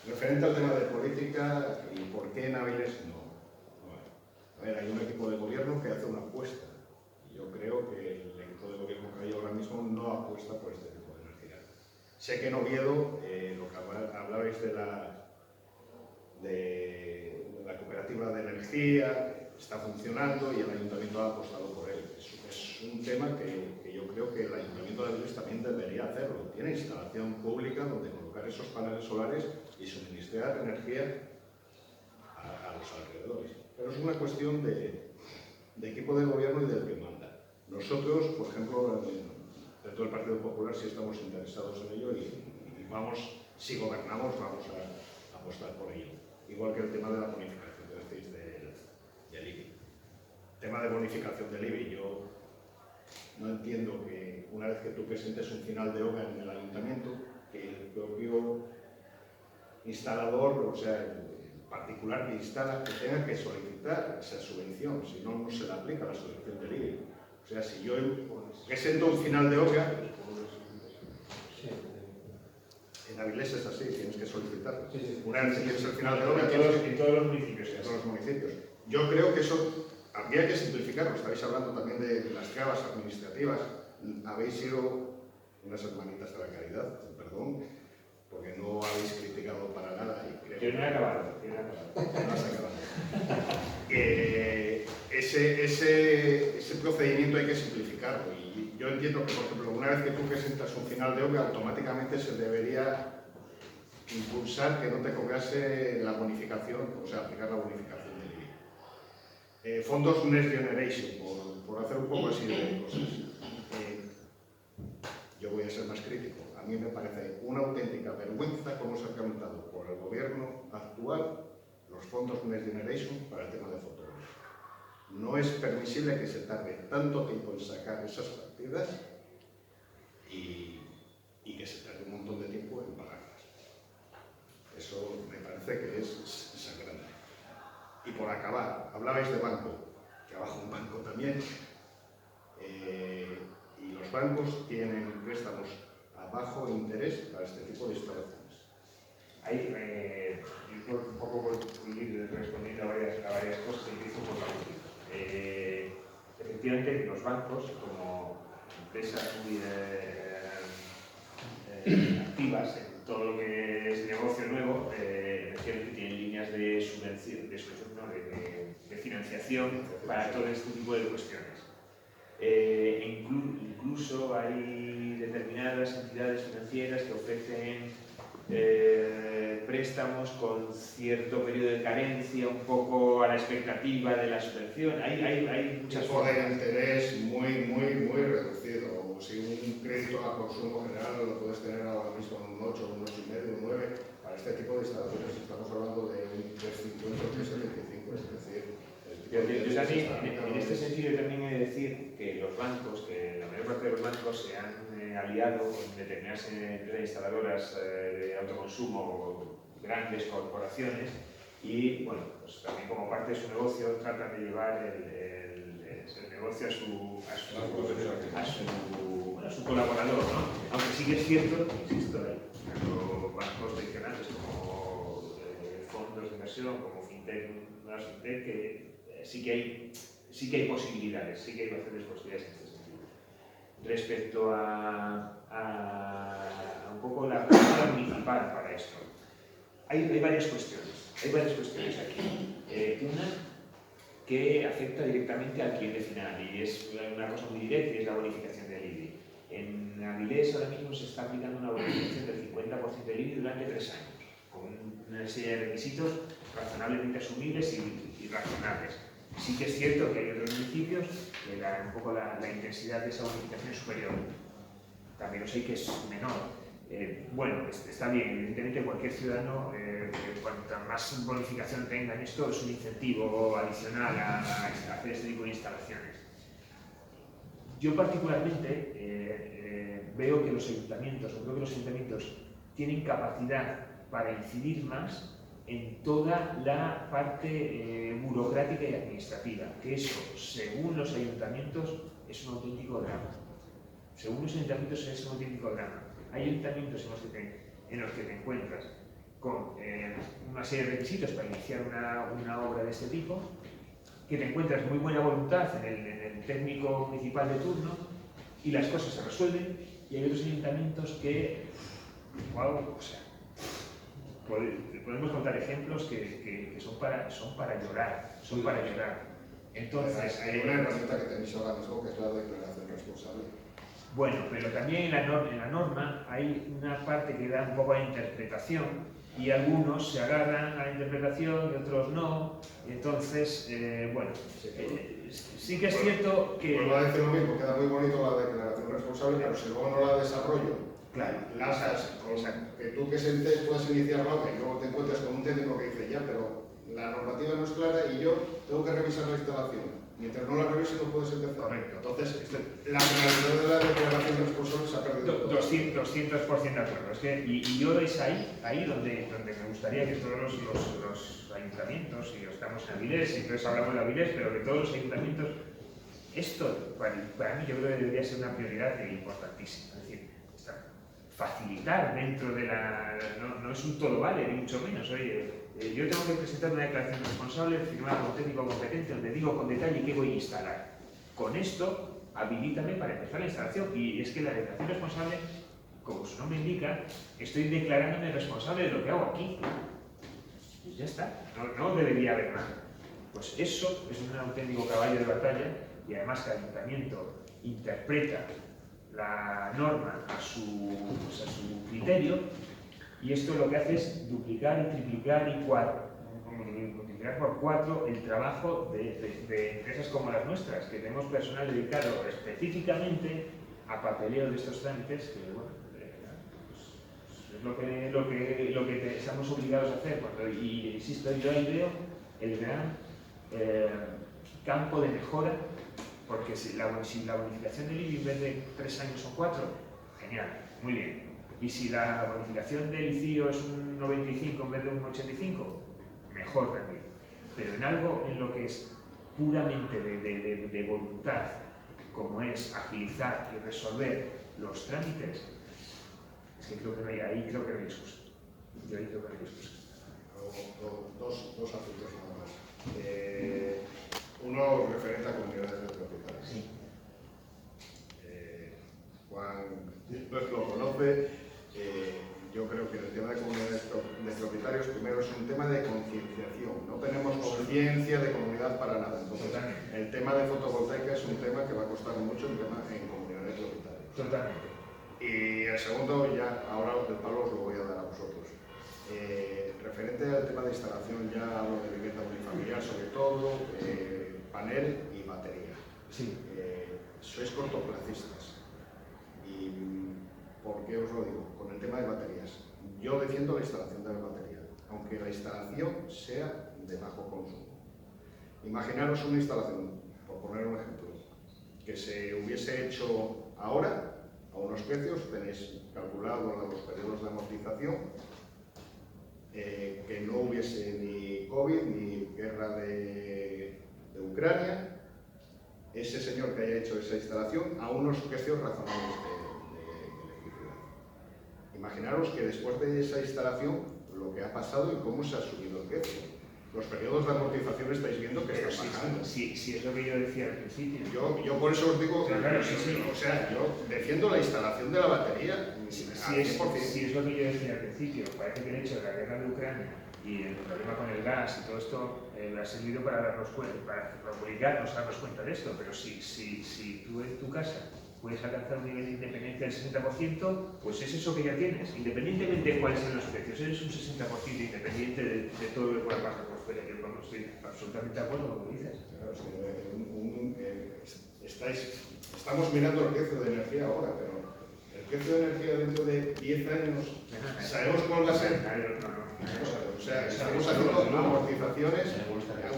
Referente al tema de política y por qué en Avilés no. A ver, hay un equipo de gobierno que hace una apuesta y yo creo que el equipo de gobierno que hay ahora mismo no apuesta por este tipo de energía. Sé que en Oviedo, lo que hablabais de la cooperativa de energía está funcionando y el ayuntamiento ha apostado por él. Es un tema que yo creo que el ayuntamiento de Avilés también debería hacerlo. Tiene instalación pública donde colocar esos paneles solares y suministrar energía a los alrededores. Pero es una cuestión de equipo de gobierno y del que manda. Nosotros, por ejemplo, dentro del Partido Popular sí estamos interesados en ello y vamos, si gobernamos, vamos a apostar por ello. Igual que el tema de la bonificación que decís del IBI. El tema de bonificación del IBI, yo no entiendo que una vez que tú presentes un final de obra en el ayuntamiento, que el propio instalador, o sea, el particular que instala, que tenga que solicitar esa subvención, si no, no se le aplica la subvención del IBI. O sea, si yo presento un final de obra, en Avilés es así, tienes que solicitarlo. Una vez que tienes el final de obra, En todos los municipios. en todos los municipios. Yo creo que eso habría que simplificarlo. Estáis hablando también de las trabas administrativas. Habéis sido unas hermanitas de la caridad, perdón, porque no habéis criticado para nada. Y creo Yo no he acabado. no has acabado. Ese procedimiento hay que simplificarlo. Y yo entiendo que, por ejemplo, una vez que tú presentas un final de obra, automáticamente se debería impulsar que no te cobrase la bonificación, o sea, aplicar la bonificación del IBI. Fondos Next Generation, por hacer un poco así de cosas. Yo voy a ser más crítico. A mí me parece una auténtica vergüenza cómo se ha comentado por el gobierno actual los fondos Next Generation para el tema de fotovoltaica. No es permisible que se tarde tanto tiempo en sacar esas partidas y que se tarde un montón de tiempo en pagarlas. Eso me parece que es sangrante. Y por acabar, hablabais de banco, trabajo en un banco también, y los bancos tienen préstamos a bajo interés para este tipo de instalaciones. Ahí, un poco por ir respondiendo a varias cosas, empiezo por la última. Efectivamente, los bancos, como empresas muy activas en todo lo que es negocio nuevo, efectivamente tienen líneas de subvención, de financiación para todo este tipo de cuestiones. Incluso hay determinadas entidades financieras que ofrecen préstamos con cierto periodo de carencia, un poco a la expectativa de la subvención. Hay muchas Tipo de formas. interés muy reducido. Si un crédito a consumo general lo puedes tener ahora mismo en un 8, un 8,5, un 9, para este tipo de instalaciones estamos hablando de un 350 o 375, es decir, Yo también, en este sentido, también he de decir que los bancos, que la mayor parte de los bancos se han aliado con determinadas empresas instaladoras de autoconsumo, grandes corporaciones, y bueno, pues también como parte de su negocio tratan de llevar el negocio a su colaborador, ¿no? Aunque sí que es cierto, insisto, tanto bancos tradicionales como fondos de inversión, como fintech, nuevas fintech, que sí que hay posibilidades, sí que hay bastantes posibilidades en este sentido. Respecto a un poco la política municipal para esto, hay varias cuestiones aquí. Una que afecta directamente al cliente final y es una cosa muy directa y es la bonificación del IBI. En Avilés ahora mismo se está aplicando una bonificación del 50% del IBI durante 3 años, con una serie de requisitos razonablemente asumibles y razonables. Sí que es cierto que hay otros municipios que un poco la intensidad de esa bonificación es superior. También sé que es menor. Bueno, está bien, evidentemente cualquier ciudadano, cuanta más bonificación tenga en esto, es un incentivo adicional a hacer este tipo de instalaciones. Yo particularmente veo que los ayuntamientos, tienen capacidad para incidir más en toda la parte burocrática y administrativa, que eso, según los ayuntamientos, es un auténtico drama. Hay ayuntamientos en los que te encuentras con una serie de requisitos para iniciar una obra de este tipo, que te encuentras muy buena voluntad en el técnico municipal de turno y las cosas se resuelven, y hay otros ayuntamientos que, wow, o sea, podemos contar ejemplos que son para llorar, Entonces, hay una herramienta que tenéis ahora mismo que es la declaración responsable. Bueno, pero también en la norma hay una parte que da un poco de interpretación y algunos se agarran a la interpretación y otros no. Entonces, sí que es cierto que... Vuelvo a decir lo mismo, queda muy bonito la declaración responsable, pero si luego no la desarrollo, Claro, lanzas, que tú que puedes iniciar la obra y luego te encuentras con un técnico que dice ya, pero la normativa no es clara y yo tengo que revisar la instalación. Mientras no la revise no puedes empezar. Correcto. Entonces, la finalidad de la declaración responsable se ha perdido. 200% de acuerdo. Es que, y yo es ahí donde me gustaría que todos los ayuntamientos, y estamos en Avilés, y entonces hablamos de Avilés, pero que todos los ayuntamientos, esto para mí yo creo que debería ser una prioridad importantísima. Es decir, facilitar dentro de no es un todo vale, ni mucho menos. Oye, yo tengo que presentar una declaración responsable firmada por un técnico competente donde digo con detalle qué voy a instalar. Con esto, habilítame para empezar la instalación. Y es que la declaración responsable, como su nombre indica, estoy declarándome responsable de lo que hago aquí. Y ya está, no debería haber nada. Pues eso es un auténtico caballo de batalla, y además que el ayuntamiento interpreta la norma a su criterio, y esto lo que hace es duplicar y triplicar y multiplicar por 4 el trabajo de empresas como las nuestras, que tenemos personal dedicado específicamente a papeleo de estos trámites, que bueno, es lo que estamos obligados a hacer. Y insisto, yo ahí veo el gran campo de mejora, porque si la bonificación del IBI en vez de 3 años son 4, genial, muy bien. Y si la bonificación del ICIO es un 95 en vez de un 85, mejor también. Pero en algo en lo que es puramente de voluntad, como es agilizar y resolver los trámites, es que creo que no hay excusa. Yo ahí creo que no hay excusa. Dos asuntos nada más. Uno referente a comunidades de propietarios. Sí. Juan lo conoce. Yo creo que el tema de comunidades de propietarios primero es un tema de concienciación. No tenemos conciencia de comunidad para nada. Entonces, el tema de fotovoltaica es un tema que va a costar mucho en comunidades de propietarios. Totalmente. Y el segundo, ya ahora el palo os lo voy a dar a vosotros. Referente al tema de instalación, ya hablo de vivienda unifamiliar sobre todo, panel y batería. Sí. Sois cortoplacistas. ¿Y por qué os lo digo? Con el tema de baterías. Yo de defiendo la instalación de la batería, aunque la instalación sea de bajo consumo. Imaginaros una instalación, por poner un ejemplo, que se hubiese hecho ahora a unos precios, tenéis calculado los periodos de amortización, que no hubiese ni COVID ni guerra de Ucrania, ese señor que haya hecho esa instalación a unos precios razonables de electricidad. Imaginaros que después de esa instalación lo que ha pasado y cómo se ha subido el precio. Los periodos de amortización estáis viendo que están bajando. Sí, es lo que yo decía al principio. Yo por eso os digo, Claro, sí. o sea, yo defiendo la instalación de la batería Si al 100%. es lo que yo decía al principio, parece que el hecho de la guerra de Ucrania y el problema con el gas y todo esto ha servido para darnos cuenta, para obligarnos a darnos cuenta de esto, pero si tú en tu casa puedes alcanzar un nivel de independencia del 60%, pues es eso que ya tienes, independientemente de cuáles sean los precios, eres un 60% independiente de todo lo que pueda pasar por fuera. Yo no estoy absolutamente de acuerdo con lo que dices. Claro, es que, estamos mirando el precio de energía ahora, pero el precio de energía dentro de 10 años, ¿sabemos cuál va a ser? O sea, estamos haciendo amortizaciones,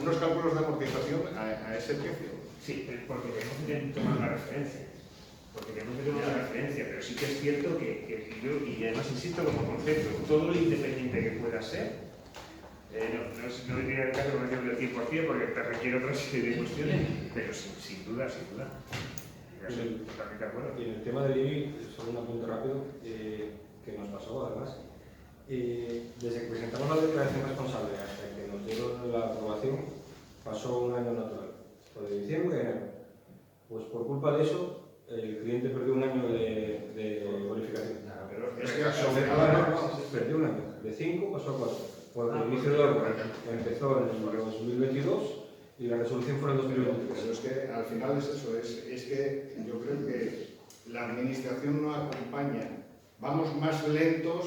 unos cálculos de amortización a ese precio. Sí, porque tenemos que tomar una referencia. Pero sí que es cierto que yo, y además insisto como concepto, todo lo independiente que pueda ser, no diría el caso del 100% porque te requiere otra serie de cuestiones, pero sin duda. Totalmente de acuerdo. Y en el tema del IBI, solo un apunte rápido, que nos pasó además. Desde que presentamos la declaración responsable hasta que nos dieron la aprobación, pasó un año natural, fue de diciembre a enero. Pues por culpa de eso, el cliente perdió un año de bonificación. Pero es que Perdió un año, de 5 pasó a 4, porque el inicio de la obra empezó en el 2022 y la resolución fue en 2023. Pero es que al final es eso, es que yo creo que la administración no acompaña, vamos más lentos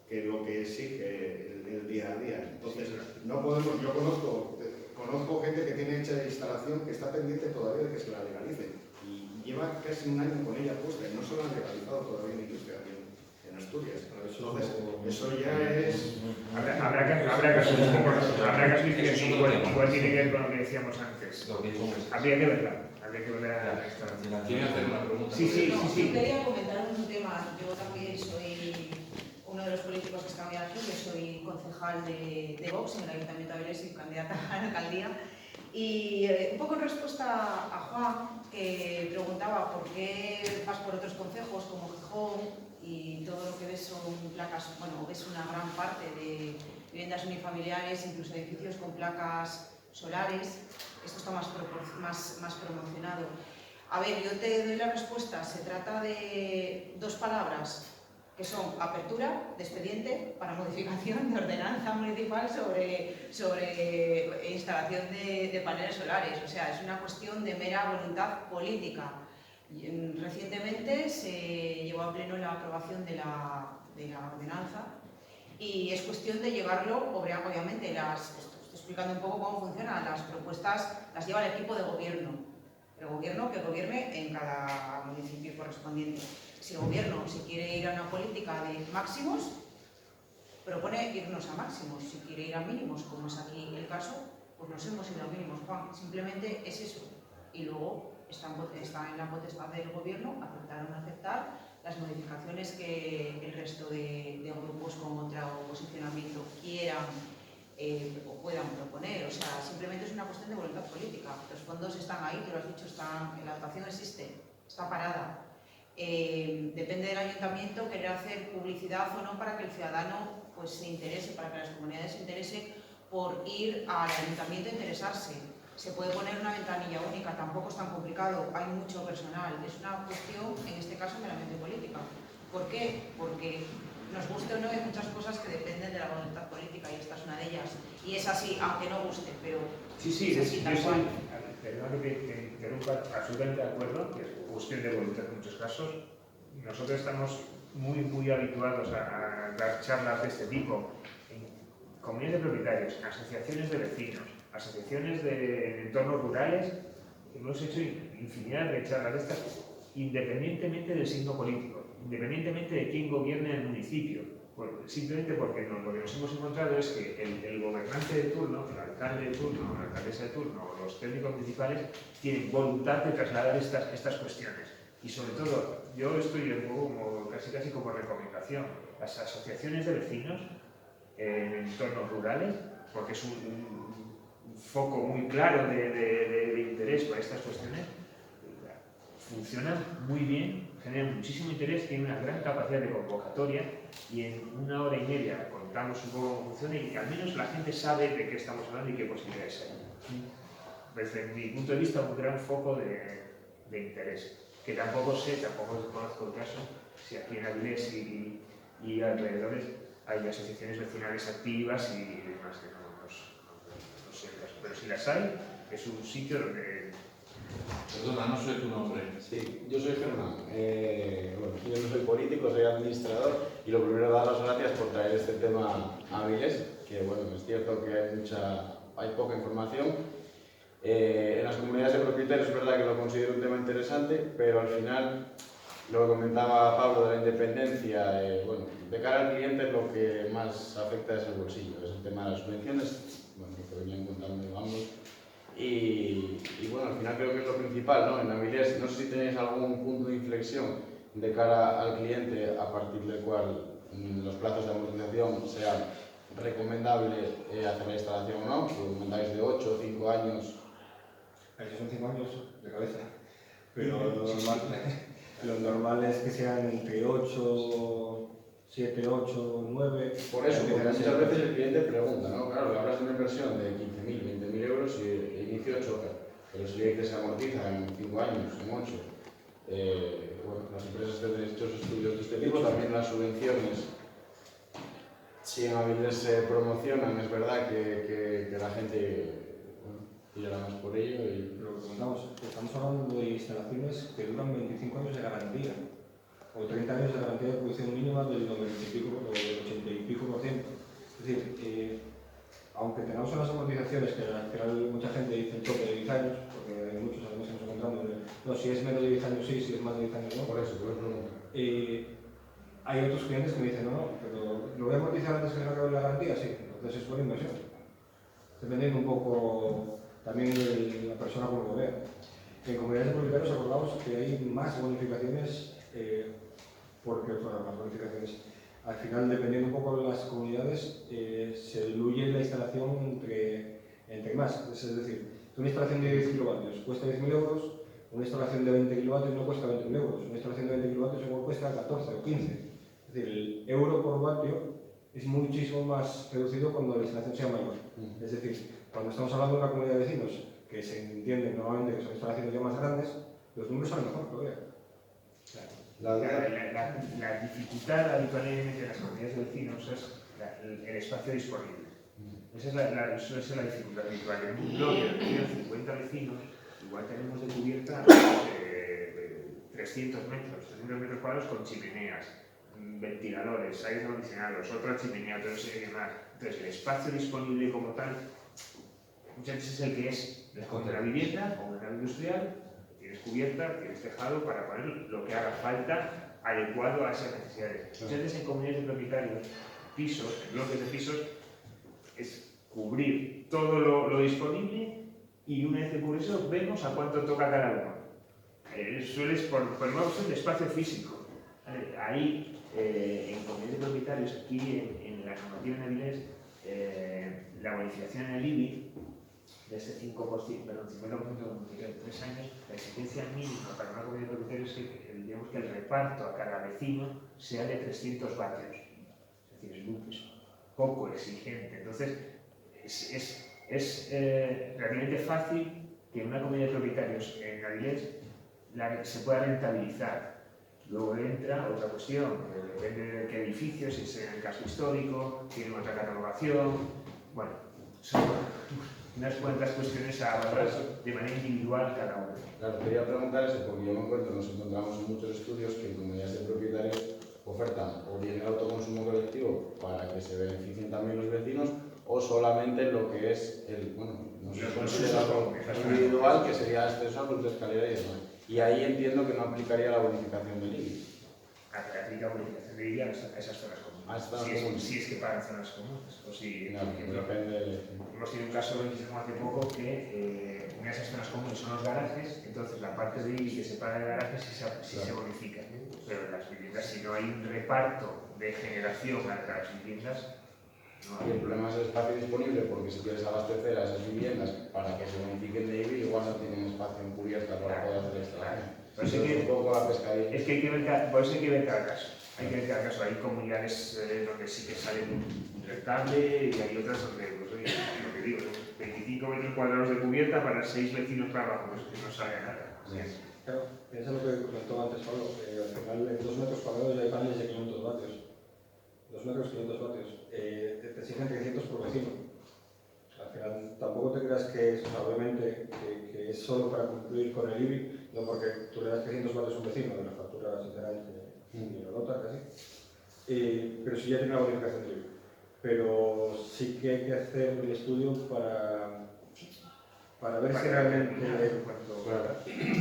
que lo que exige el día a día. Entonces, no podemos, yo conozco gente que tiene hecha la instalación que está pendiente todavía de que se la legalice. Y lleva casi un año con ella puesta y no se la han legalizado todavía en industria en Asturias. Entonces, eso ya es... Habrá casos diferentes, igual tiene que ver con lo que decíamos antes. Habría que verla la instalación. ¿Quiere hacer una pregunta? Sí. Yo quería comentar un tema. Yo también soy uno de los políticos que está hoy aquí. Yo soy concejal de Vox en el Ayuntamiento de Avilés y candidata a la alcaldía. Y un poco en respuesta a Juan, que preguntaba por qué vas por otros concejos como Gijón y todo lo que ves son placas, bueno, ves una gran parte de viviendas unifamiliares, incluso edificios con placas solares. Esto está más promocionado. A ver, yo te doy la respuesta. Se trata de dos palabras que son apertura de expediente para modificación de ordenanza municipal sobre instalación de paneles solares. O sea, es una cuestión de mera voluntad política. Recientemente se llevó a pleno la aprobación de la ordenanza y es cuestión de llevarlo, obviamente, estoy explicando un poco cómo funcionan, las propuestas las lleva el equipo de gobierno, el gobierno que gobierne en cada municipio correspondiente. Si el gobierno se quiere ir a una política de máximos, propone irnos a máximos. Si quiere ir a mínimos, como es aquí el caso, pues nos hemos ido a mínimos, Juan. Simplemente es eso. Y luego está en la potestad del gobierno aceptar o no aceptar las modificaciones que el resto de grupos con otro posicionamiento quieran o puedan proponer. O sea, simplemente es una cuestión de voluntad política. Los fondos están ahí, tú lo has dicho, la dotación existe, está parada. Depende del ayuntamiento querer hacer publicidad o no para que el ciudadano pues, se interese, para que las comunidades se interesen por ir al ayuntamiento a interesarse. Se puede poner una ventanilla única, tampoco es tan complicado, hay mucho personal. Es una cuestión, en este caso, meramente política. ¿Por qué? Porque nos guste o no, hay muchas cosas que dependen de la voluntad política y esta es una de ellas. Y es así, aunque no guste, pero Sí, es así, tal cual. Perdón que te interrumpa, absolutamente de acuerdo, que es cuestión de voluntad en muchos casos. Nosotros estamos muy habituados a dar charlas de este tipo en comunidades de propietarios, asociaciones de vecinos, asociaciones de entornos rurales. Hemos hecho infinidad de charlas de estas, independientemente del signo político, independientemente de quién gobierne el municipio simplemente porque lo que nos hemos encontrado es que el gobernante de turno, el alcalde de turno, la alcaldesa de turno o los técnicos municipales tienen voluntad de trasladar estas cuestiones. Y sobre todo, yo estoy un poco como, casi como recomendación, las asociaciones de vecinos en entornos rurales, porque es un foco muy claro de interés para estas cuestiones, funcionan muy bien, generan muchísimo interés, tienen una gran capacidad de convocatoria y en 1 hora y media contamos un poco cómo funciona y al menos la gente sabe de qué estamos hablando y qué posibilidades hay. Desde mi punto de vista, un gran foco de interés, que tampoco conozco el caso, si aquí en Avilés y alrededores hay asociaciones vecinales activas y demás, que no sé el caso, pero si las hay, es un sitio donde... Perdona, no sé tu nombre. Sí, yo soy Germán. Bueno, yo no soy político, soy administrador y lo primero dar las gracias por traer este tema a Avilés, que bueno, es cierto que hay poca información. En las comunidades de propietarios es verdad que lo considero un tema interesante, pero al final, lo que comentaba Pablo de la independencia, bueno, de cara al cliente lo que más afecta es el bolsillo, es el tema de las subvenciones, bueno, que venían contando ambos. Y bueno, al final creo que es lo principal, ¿no? En Avilés, no sé si tenéis algún punto de inflexión de cara al cliente a partir del cual los plazos de amortización sean recomendable hacer la instalación o no, que comentáis de 8 o 5 años. Aquí son 5 años de cabeza, pero lo normal es que sean entre 8, 7, 8, 9... Por eso, porque muchas veces el cliente pregunta, ¿no? Claro, le hablas de una inversión de 15.000, 20.000 euros y inicio 8, pero si le dices se amortiza en 5 años, en 8, bueno, las empresas que han hecho estudios de este tipo, también las subvenciones, si en Avilés se promocionan, es verdad que la gente tirará más por ello. Y... Lo que comentamos, estamos hablando de instalaciones que duran 25 años de garantía, o 30 años de garantía de producción mínima del 90 y pico o del 80 y pico %. Es decir, aunque tengamos unas amortizaciones que al final mucha gente dice el tope de 10 años, porque hay muchos además que nos encontramos, no, si es menos de 10 años sí, si es más de 10 años no. Por eso, Hay otros clientes que me dicen, no, pero ¿lo voy a amortizar antes que se acabe la garantía? Sí, entonces es buena inversión. Dependiendo un poco también de la persona como lo vea. En comunidades de propietarios acordamos que hay más bonificaciones, porque las bonificaciones, al final, dependiendo un poco de las comunidades, se diluye la instalación entre más. Es decir, una instalación de 10 kilovatios cuesta 10.000 euros, una instalación de 20 kilovatios no cuesta 20.000 euros, una instalación de 20 kilovatios igual cuesta 14 o 15. Es decir, el euro por vatio es muchísimo más reducido cuando la instalación sea mayor. Es decir, cuando estamos hablando de una comunidad de vecinos que se entiende normalmente que son instalaciones ya más grandes, los números salen mejor todavía. La dificultad habitualmente en las comunidades de vecinos es el espacio disponible. Esa suele ser la dificultad habitual. En un bloque que tiene 50 vecinos, igual tenemos de cubierta 300 metros cuadrados con chimeneas, ventiladores, aires acondicionados, otra chimenea, entonces el espacio disponible como tal muchas veces es el que es de la vivienda o una nave industrial. Tienes cubierta, tienes tejado para poner lo que haga falta adecuado a esas necesidades. Muchas veces en comunidades de propietarios, pisos, en bloques de pisos, es cubrir todo lo disponible y una vez que cubre eso, vemos a cuánto toca cada uno. Sueles por una opción de espacio físico. Ahí, en comunidades de propietarios, aquí en la normativa en Avilés, la bonificación en el IBI, de ese 50% de 3 años, la exigencia mínima para una comunidad de propietarios es que, digamos, que el reparto a cada vecino sea de 300 vatios. Es decir, es muy poco exigente. Entonces, es relativamente fácil que en una comunidad de propietarios en Avilés se pueda rentabilizar. Luego entra otra cuestión, depende de qué edificio, si es en el casco histórico, tiene otra catalogación. Bueno, son unas cuantas cuestiones a valorar de manera individual cada uno. Claro, quería preguntar eso porque yo me encuentro, nos encontramos en muchos estudios que en comunidades de propietarios ofertan o bien el autoconsumo colectivo para que se beneficien también los vecinos o solamente lo que es el, bueno, no sé, considerado individual, que sería acceso a luz de escalera y demás. Y ahí entiendo que no aplicaría la bonificación del IBI. Aplica bonificación de IBI a esas zonas comunes. Ah, zonas si comunes. es que pagan zonas comunes. O si, No, por ejemplo, depende. hemos tenido un caso hace poco que una de esas zonas comunes son los garajes, entonces la parte de IBI que se paga de garajes sí se bonifica, pero en las viviendas, si no hay un reparto de generación a las viviendas, no Y el hay. problema es el espacio disponible, porque si quieres abastecer a esas viviendas para que se bonifiquen de IBI, igual no tienen espacio en cubierta para poder hacer extracción. Pero sí Eso que- es un poco la pescadilla. Es que hay que ver, por eso hay que ver cada caso. Hay que ver cada caso. Hay comunidades donde sí que sale rentable y hay otras donde, pues oye, lo que digo, son 25 metros cuadrados de cubierta para 6 vecinos para abajo, pues que no sale a nada. Sí. Claro, piensa lo que comentó antes Pablo, que al final en 2 metros cuadrados ya hay paneles de 500 vatios. 2 metros 500 vatios. Te exigen 300 por vecino. Al final tampoco te creas que es, obviamente, que es solo para cumplir con el IBI, no porque tú le das 300 vatios a un vecino, de la factura sinceramente ni lo nota casi, pero sí ya tiene una bonificación de IBI. Pero sí que hay que hacer el estudio para ver si realmente...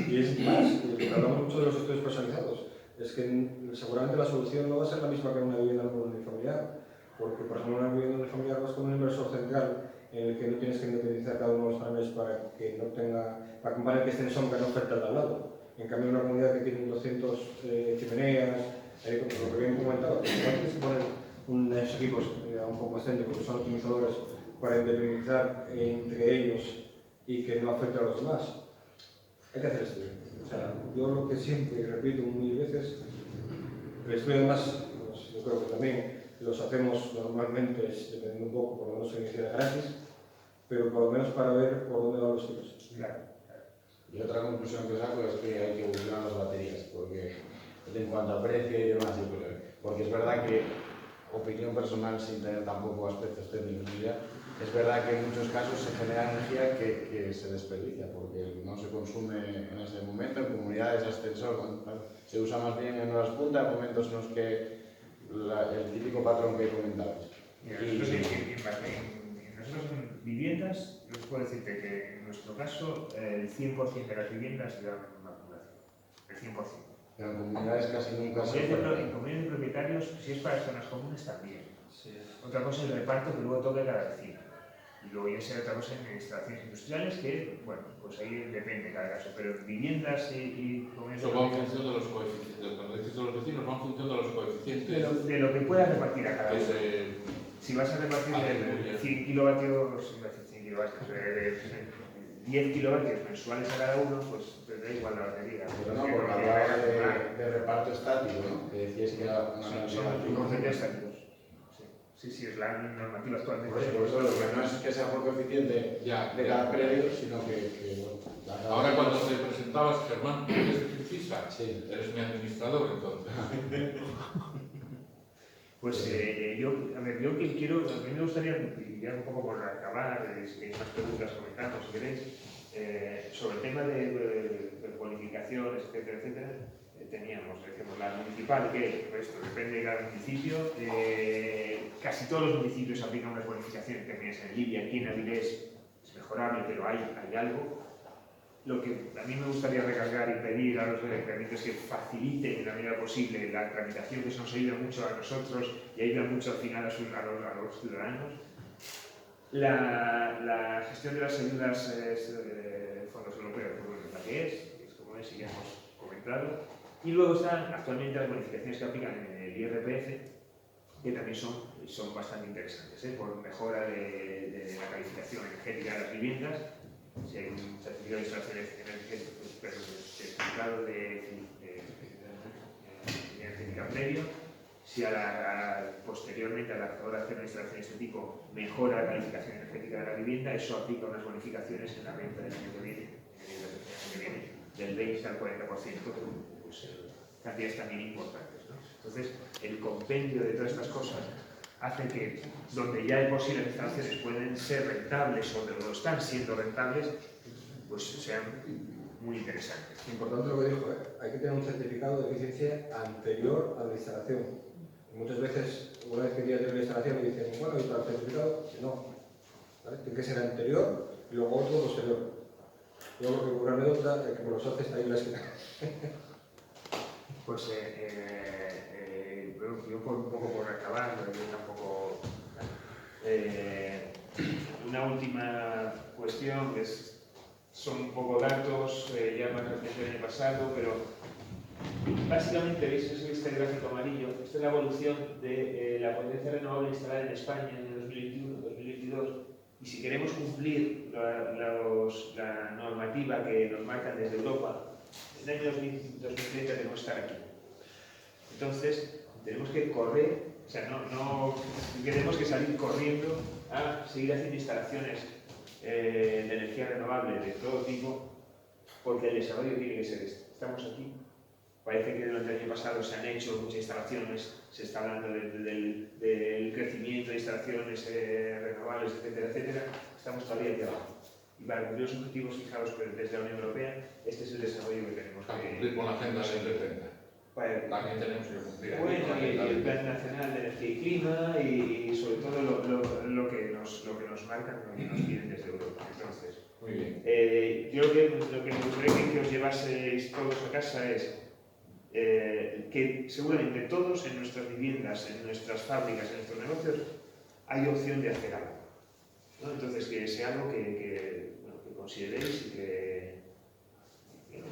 Y es más, porque hablamos mucho de los estudios personalizados, es que seguramente la solución no va a ser la misma que en una vivienda unifamiliar, porque por ejemplo en una vivienda unifamiliar vas con un inversor central en el que no tienes que independizar cada uno de los paneles para que no tenga, para que un panel que esté en sombra no afecte al de al lado. En cambio en una comunidad que tiene 200 chimeneas, como que bien comentaba, pues igual tienes que poner unos equipos un poco más técnicos que son optimizadores para independizar entre ellos y que no afecte a los demás. Hay que hacer estudio. O sea, yo lo que siempre repito mil veces, el estudio además, pues, yo creo que también los hacemos normalmente, dependiendo un poco, por lo menos se inicia gratis, pero por lo menos para ver por dónde van los tiros. Claro. Y otra conclusión que saco es que hay que evolucionar las baterías, porque en cuanto a precio y demás, porque es verdad que, opinión personal sin tener tampoco aspectos técnicos ni idea, es verdad que en muchos casos se genera energía que se desperdicia, porque no se consume en ese momento, en comunidades ascensor, se usa más bien en horas punta, en momentos en los que el típico patrón que comentabas. Nosotros en viviendas, les puedo decirte que en nuestro caso el 100% de las viviendas se dan una acumulación, el 100%. Pero en comunidades casi nunca se En oferta. comunidades de propietarios, si es para zonas comunes también. Sí. Otra cosa es el reparto que luego toque cada vecino. Y luego ya será otra cosa en instalaciones industriales que, bueno, pues ahí depende cada caso. Pero viviendas y comunidades Eso va en función de los coeficientes. Cuando dices de los vecinos, va en función de los coeficientes. de lo que puedas repartir a cada uno. Ese- Si vas a repartir de 100 kilovatios, 100 kilovatios, 10 kilovatios mensuales a cada uno, pues te da igual la batería. Pero no, porque hablaba de reparto estático, ¿no? Que decías que era una Son cantidad coeficientes estáticos. Sí, es la normativa actualmente. Por eso lo que no es que sea por coeficiente Ya, de ya. cada predio, sino que bueno, Ahora cuando te presentabas, Germán, ¿eres electricista? Sí. Eres mi administrador, entonces. Pues yo que quiero, a mí me gustaría, y ya un poco por acabar, si hay más preguntas comentamos, si queréis, sobre el tema de bonificaciones, etcétera, etcétera. Decíamos, la municipal, que esto depende de cada municipio, casi todos los municipios aplican unas bonificaciones que tienes en Libia, aquí en Avilés es mejorable, pero hay algo. Lo que a mí me gustaría recargar y pedir a los ayuntamientos es que faciliten en la medida posible la tramitación, que eso nos ayuda mucho a nosotros y ayuda mucho al final a los ciudadanos. La gestión de las ayudas fondos europeos, pues bueno, la que es como es y ya hemos comentado. Y luego están actualmente las bonificaciones que aplican en el IRPF, que también son bastante interesantes, por mejora de la calificación energética de las viviendas. Si hay un certificado de instalación certificado de energética previo, si posteriormente a la hora de hacer una instalación de este tipo mejora la calificación energética de la vivienda, eso aplica unas bonificaciones en la renta del año que viene, del 20 al 40%, pues cantidades también importantes, ¿no? Entonces, el compendio de todas estas cosas hace que donde ya hay posibles instalaciones pueden ser rentables o lo están siendo rentables, pues sean muy interesantes. Importante lo que dijo, hay que tener un certificado de eficiencia anterior a la instalación. Y muchas veces, una vez que ya tiene la instalación, me dicen, bueno, ¿y para el certificado? Que no. ¿Vale? Tiene que ser anterior y luego otro posterior. Yo creo que por anécdota, que por los haces ahí la esquina. Pues yo un poco por acabar, pero yo tampoco... una última cuestión, que son un poco datos, ya más recientes del año pasado, pero básicamente veis este gráfico amarillo, esta es la evolución de la potencia renovable instalada en España en el 2021-2022, y si queremos cumplir la normativa que nos marcan desde Europa, en el año 2030 tenemos que estar aquí. Entonces, tenemos que correr, o sea, no tenemos que salir corriendo a seguir haciendo instalaciones de energía renovable de todo tipo, porque el desarrollo tiene que ser este. Estamos aquí. Parece que durante el año pasado se han hecho muchas instalaciones, se está hablando del crecimiento de instalaciones renovables, etcétera, etcétera. Estamos todavía aquí abajo. Y para cumplir los objetivos fijados desde la Unión Europea, este es el desarrollo que tenemos que cumplir con la Agenda 2030. También tenemos que cumplir. Bueno, y el Plan Nacional de Energía y Clima, y sobre todo lo que nos marcan, lo que nos piden desde Europa. Entonces, muy bien. Yo lo que me gustaría que os llevaseis todos a casa es que seguramente todos en nuestras viviendas, en nuestras fábricas, en nuestros negocios, hay opción de hacer algo, ¿no? Entonces, que sea algo que consideréis y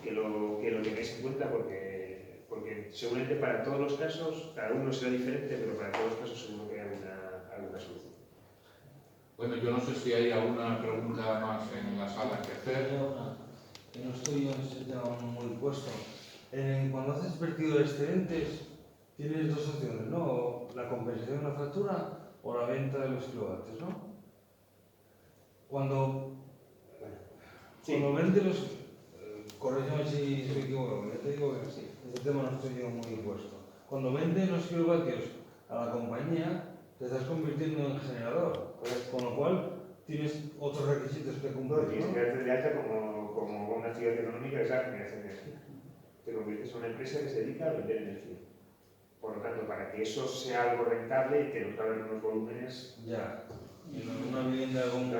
que lo tengáis en cuenta, porque seguramente para todos los casos, cada uno será diferente, pero para todos los casos seguro que hay alguna solución. Bueno, yo no sé si hay alguna pregunta más en la sala que hacer. Que no estoy en ese tema muy puesto. Cuando haces vertido de excedentes, tienes dos opciones, ¿no? La compensación de la factura o la venta de los kilovatios, ¿no? Cuando vende los... corrígeme si me equivoco, ya te digo que sí, ese tema no estoy yo muy puesto. Cuando venden los kilovatios a la compañía, te estás convirtiendo en generador, con lo cual tienes otros requisitos que cumplir, ¿no? Tienes que darte de alta como una actividad económica, que es la generación de energía. Te conviertes en una empresa que se dedica a vender energía. Por lo tanto, para que eso sea algo rentable, tenemos que hablar de unos volúmenes... Ya. Y en una vivienda con No,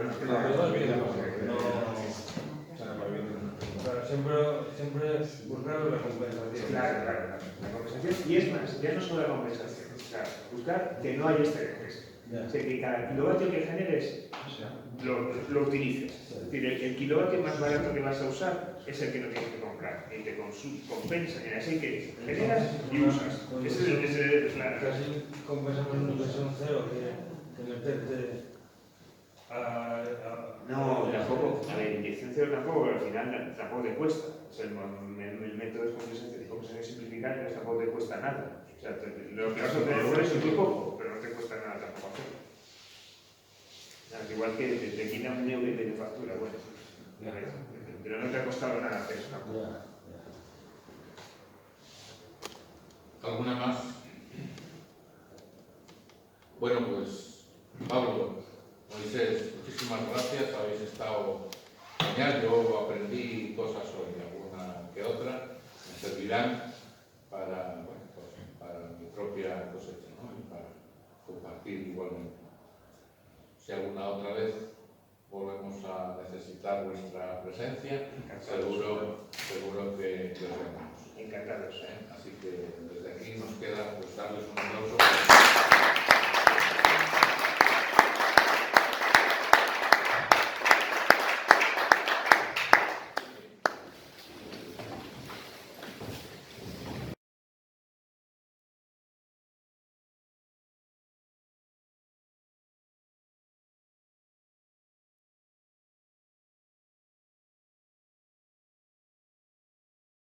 siempre buscar la compensación. Claro. La compensación, y es más, ya no solo la compensación, o sea, buscar que no haya excedentes. O sea, que cada kilovatio que generes lo utilices. Es decir, el kilovatio más barato que vas a usar es el que no tienes que comprar, y te compensa, y así que generas y usas. Casi compensamos una inversión cero que meterte No, tampoco, a ver, inyección cero tampoco, pero al final tampoco te cuesta. O sea, el método de compensación simplificada tampoco te cuesta nada. O sea, lo que vas a obtener por eso es muy poco, pero no te cuesta nada tampoco hacerlo. Igual que te quita un euro de factura, bueno, pero no te ha costado nada hacer eso tampoco. ¿Alguna más? Bueno, pues, Pablo, Moisés, muchísimas gracias, habéis estado genial, yo aprendí cosas hoy, alguna que otra, me servirán para mi propia cosecha, ¿no? Y para compartir igualmente. Si alguna otra vez volvemos a necesitar vuestra presencia, seguro que os llamamos. Encantados. Así que desde aquí nos queda pues darles un aplauso.